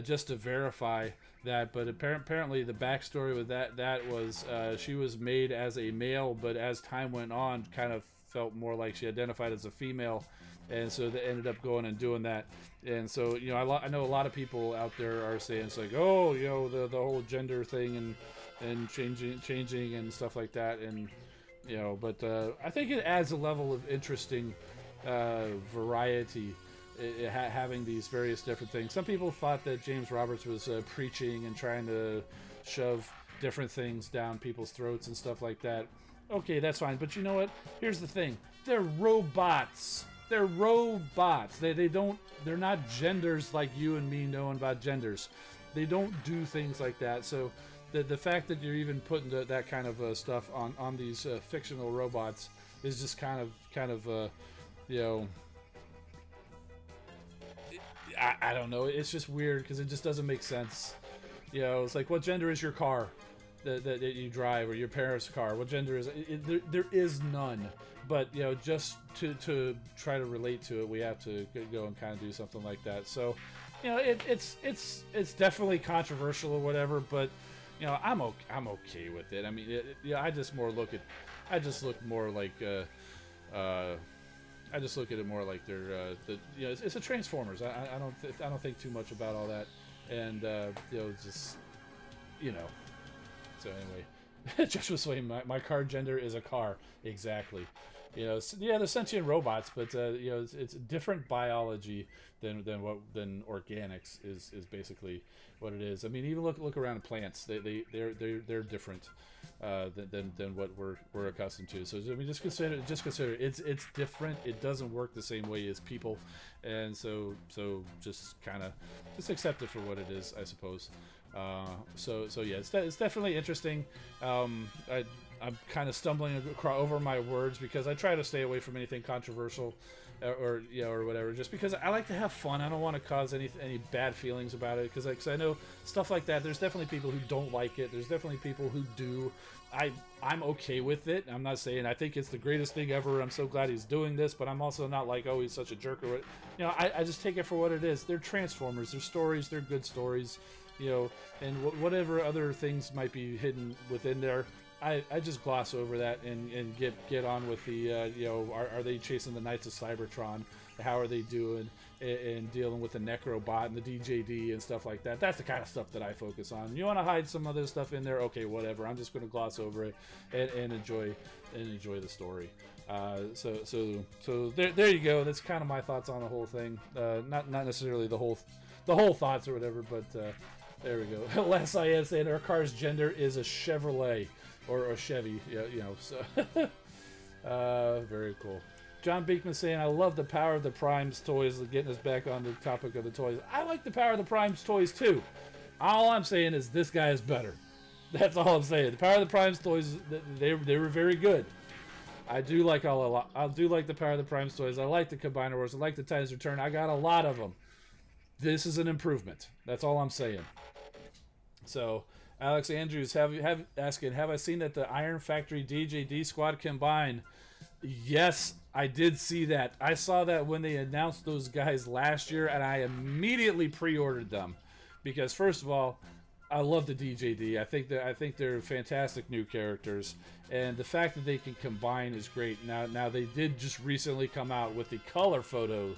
just to verify that. But apparently, the backstory with that was she was made as a male, but as time went on, kind of felt more like she identified as a female. And so they ended up going and doing that. And so, you know, I know a lot of people out there are saying it's like, oh, you know, the whole gender thing and changing and stuff like that. And, you know, but I think it adds a level of interesting variety, having these various different things. Some people thought that James Roberts was preaching and trying to shove different things down people's throats and stuff like that. Okay, that's fine. But you know what? Here's the thing. They're robots. They're robots. They're not genders like you and me knowing about genders. They don't do things like that. So the fact that you're even putting that kind of stuff on these fictional robots is just kind of you know, I don't know. It's just weird because it just doesn't make sense. You know, it's like, what gender is your car that you drive, or your parents' car? What gender is it? There is none. But, you know, just to try to relate to it, we have to go and kind of do something like that. So, you know, it's definitely controversial or whatever, but, you know, I'm okay with it. I mean, yeah, I just look more like I just look at it more like they're you know, it's a Transformers. I don't think too much about all that, and you know, just, you know. So anyway, Josh was saying my car gender is a car. Exactly. You know, yeah, they're sentient robots, but you know, it's different biology than organics is basically what it is. I mean, even look around at plants. They're different than what we're accustomed to. So I mean, just consider it's different. It doesn't work the same way as people, and so just kind of just accept it for what it is, I suppose. So yeah, it's definitely interesting. I'm kind of stumbling over my words because I try to stay away from anything controversial, or you know, or whatever. Just because I like to have fun, I don't want to cause any bad feelings about it. Because I know stuff like that. There's definitely people who don't like it. There's definitely people who do. I'm okay with it. I'm not saying I think it's the greatest thing ever. I'm so glad he's doing this, but I'm also not like, oh, he's such a jerk or what. You know, I just take it for what it is. They're Transformers. They're stories. They're good stories. You know, and whatever other things might be hidden within there. I just gloss over that and get on with the you know, are they chasing the Knights of Cybertron? How are they doing and dealing with the Necrobot and the DJD and stuff like that? That's the kind of stuff that I focus on. You want to hide some other stuff in there? Okay, whatever. I'm just going to gloss over it and enjoy the story. So there you go. That's kind of my thoughts on the whole thing. Not necessarily the whole thoughts or whatever, but there we go. Last I had saying our car's gender is a Chevrolet. Or a Chevy, yeah, you know, so very cool. John Beekman saying, I love the Power of the Primes toys, getting us back on the topic of the toys. I like the Power of the Primes toys too. All I'm saying is this guy is better. That's all I'm saying. The Power of the Primes toys, they were very good. I do like a lot. I do like the Power of the Primes toys. I like the Combiner Wars. I like the Titans Return. I got a lot of them. This is an improvement. That's all I'm saying. So Alex Andrews asking, have I seen that the Iron Factory DJD squad combine? Yes, I did see that. I saw that when they announced those guys last year, and I immediately pre-ordered them because, first of all, I love the DJD. I think they're fantastic new characters, and the fact that they can combine is great. Now they did just recently come out with the color photo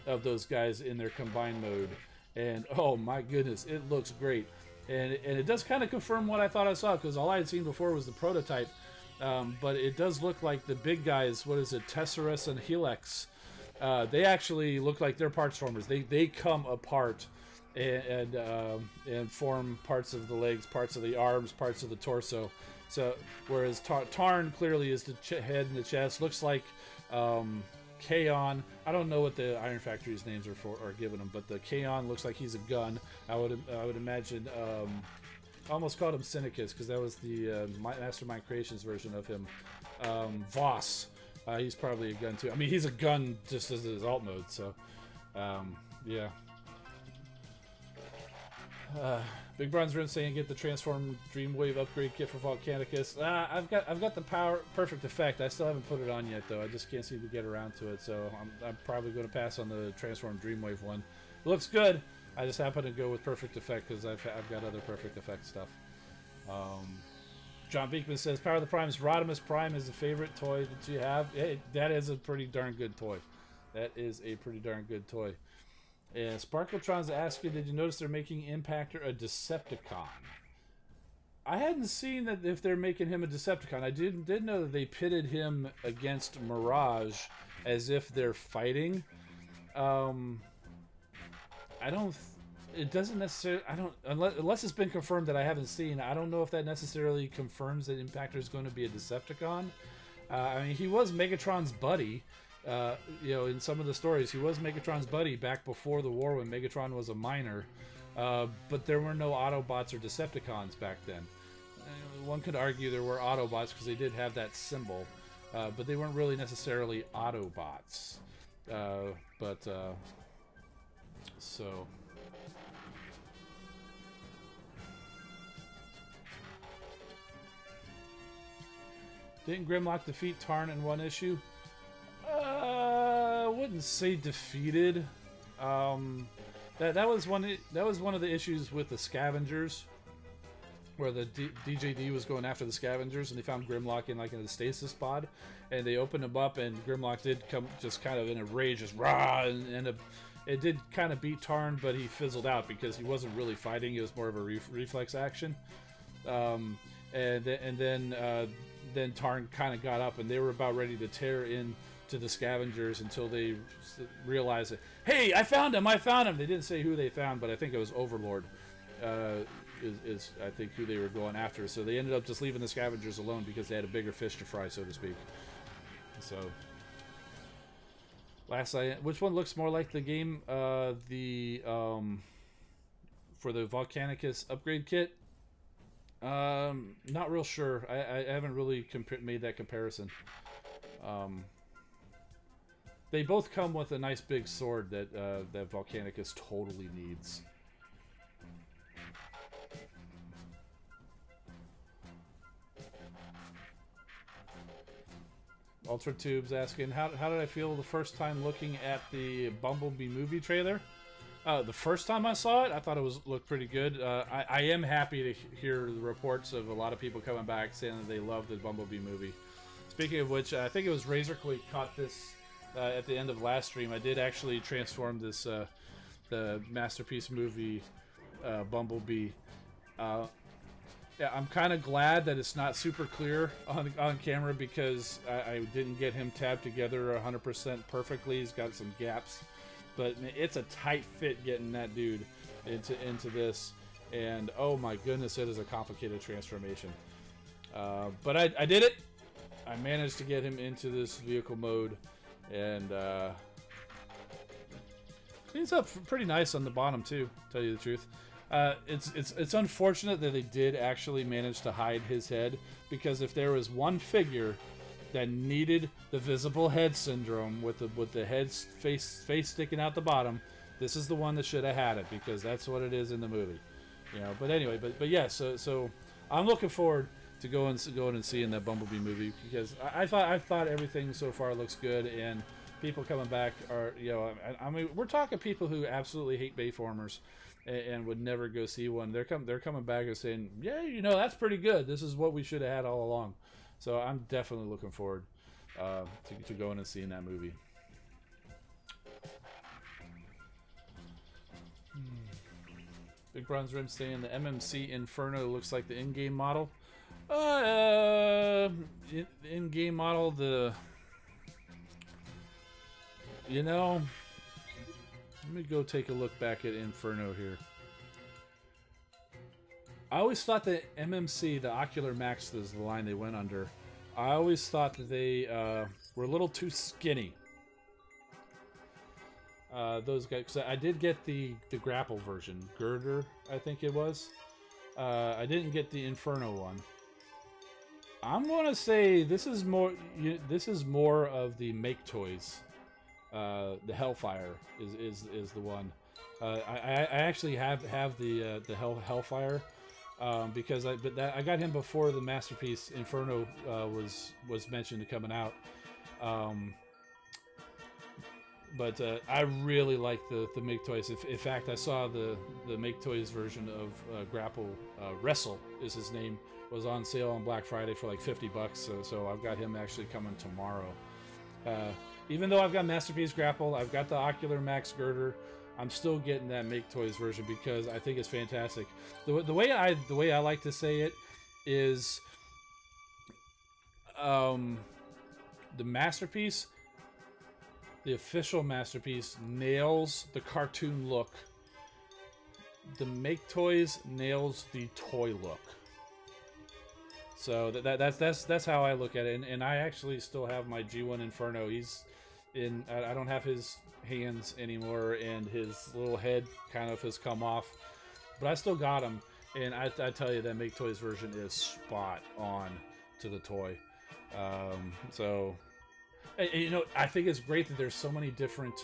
of those guys in their combine mode, and oh my goodness, it looks great. And it does kind of confirm what I thought I saw, because all I had seen before was the prototype. But it does look like the big guys, what is it, Tesserus and Helix, they actually look like they're parts formers. They come apart and form parts of the legs, parts of the arms, parts of the torso. So whereas Tarn clearly is the head and the chest, looks like Kaon. I don't know what the Iron Factory's names are giving him, but the Kaon looks like he's a gun. I would imagine. I almost called him Syndicus because that was the Mastermind Creations version of him. Voss, he's probably a gun too. I mean, he's a gun just as his alt mode. So, yeah. Big Bronze Rim saying get the Transform Dreamwave upgrade kit for Volcanicus. I've got the power perfect effect. I still haven't put it on yet though. I just can't seem to get around to it. So I'm probably going to pass on the Transform Dreamwave one. It looks good. I just happen to go with perfect effect because I've got other perfect effect stuff. John Beekman says Power of the Primes. Rodimus Prime is the favorite toy that you have. Hey, that is a pretty darn good toy. That is a pretty darn good toy. And Sparkletron's asking, did you notice they're making Impactor a Decepticon? I hadn't seen that if they're making him a Decepticon. I did know that they pitted him against Mirage as if they're fighting. It doesn't necessarily, unless it's been confirmed that I haven't seen, I don't know if that necessarily confirms that Impactor is going to be a Decepticon. I mean, he was Megatron's buddy. You know, in some of the stories, he was Megatron's buddy back before the war when Megatron was a minor. But there were no Autobots or Decepticons back then. One could argue there were Autobots because they did have that symbol, but they weren't really necessarily Autobots. So... Didn't Grimlock defeat Tarn in one issue? I wouldn't say defeated. That was one of the issues with the Scavengers. where the DJD was going after the scavengers, and they found Grimlock in like in the stasis pod, and they opened him up, and Grimlock did come just kind of in a rage, just rah, and it did kind of beat Tarn, but he fizzled out because he wasn't really fighting. It was more of a reflex action, and then Tarn kind of got up, and they were about ready to tear in to the scavengers until they realized that, hey, I found him! They didn't say who they found, but I think it was Overlord. Is I think who they were going after. So they ended up just leaving the scavengers alone because they had a bigger fish to fry, so to speak. So which one looks more like the game? For the Volcanicus upgrade kit. Not real sure. I haven't really made that comparison. They both come with a nice big sword that that Volcanicus totally needs. Ultra Tube's asking, how did I feel the first time looking at the Bumblebee movie trailer? The first time I saw it, I thought it looked pretty good. I am happy to hear the reports of a lot of people coming back saying that they love the Bumblebee movie. Speaking of which, I think it was Razorclick caught this at the end of last stream. I did actually transform this the Masterpiece movie Bumblebee. Yeah, I'm kind of glad that it's not super clear on camera because I didn't get him tabbed together 100% perfectly. He's got some gaps, but it's a tight fit getting that dude into this. And oh my goodness, it is a complicated transformation. But I did it. I managed to get him into this vehicle mode, and cleans up pretty nice on the bottom too. To tell you the truth. It's unfortunate that they did actually manage to hide his head, because if there was one figure that needed the visible head syndrome with the head's face sticking out the bottom, this is the one that should have had it, because that's what it is in the movie, you know. But anyway, but yeah, so I'm looking forward to going and seeing that Bumblebee movie, because I thought everything so far looks good, and people coming back are, you know, I mean, we're talking people who absolutely hate Bayformers and would never go see one. They're coming back and saying, yeah, you know, that's pretty good. This is what we should have had all along. So I'm definitely looking forward to going and seeing that movie. Big Bronze Rim saying the MMC Inferno looks like the in-game model. In-game model, you know, let me go take a look back at Inferno here. I always thought that MMC, the Ocular Max, is the line they went under. I always thought that they were a little too skinny. Those guys, because I did get the grapple version, Girder, I think it was. I didn't get the Inferno one. I'm gonna say this is more of the Make Toys. The Hellfire is the one. I actually have the Hellfire because I got him before the Masterpiece Inferno was mentioned coming out. But I really like the Make Toys. In fact, I saw the Make Toys version of Grapple, Wrestle is his name, was on sale on Black Friday for like $50. So I've got him actually coming tomorrow. Even though I've got Masterpiece Grapple, I've got the Ocular Max Girder, I'm still getting that Make Toys version because I think it's fantastic. The way I like to say it is, the Masterpiece, the official Masterpiece, nails the cartoon look. The Make Toys nails the toy look. So that's how I look at it, and I actually still have my G1 Inferno. He's in. I don't have his hands anymore, and his little head kind of has come off, but I still got him. And I tell you, that Make Toys version is spot on to the toy. So, you know, I think it's great that there's so many different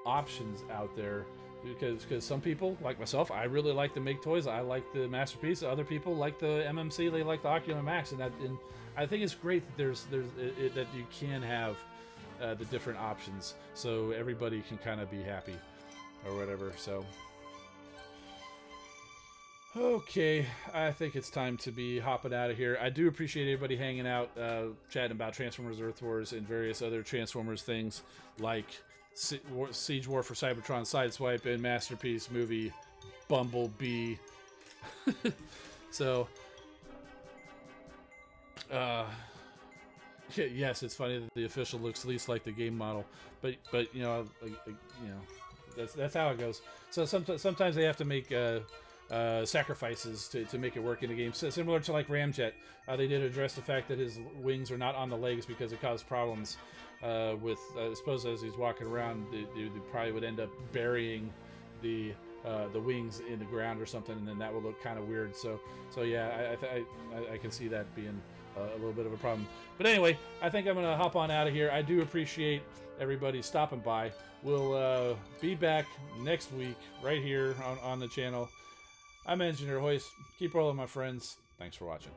options out there. Because some people, like myself, I really like the Make Toys. I like the Masterpiece. Other people like the MMC. They like the Ocular Max, and I think it's great that that you can have the different options, so everybody can kind of be happy or whatever. So, Okay, I think it's time to be hopping out of here. I do appreciate everybody hanging out, chatting about Transformers Earth Wars and various other Transformers things like Siege War for Cybertron, Sideswipe, and Masterpiece movie Bumblebee. So, yes, it's funny that the official looks least like the game model, but you know, that's how it goes. So sometimes they have to make sacrifices to make it work in the game. So, similar to like Ramjet, they did address the fact that his wings are not on the legs because it caused problems with, I suppose, as he's walking around, they probably would end up burying the wings in the ground or something, and then that would look kind of weird. So yeah, I can see that being a little bit of a problem. But anyway, I think I'm gonna hop on out of here. I do appreciate everybody stopping by. We'll be back next week right here on the channel. I'm Engineer Hoist. Keep rolling, my friends. Thanks for watching.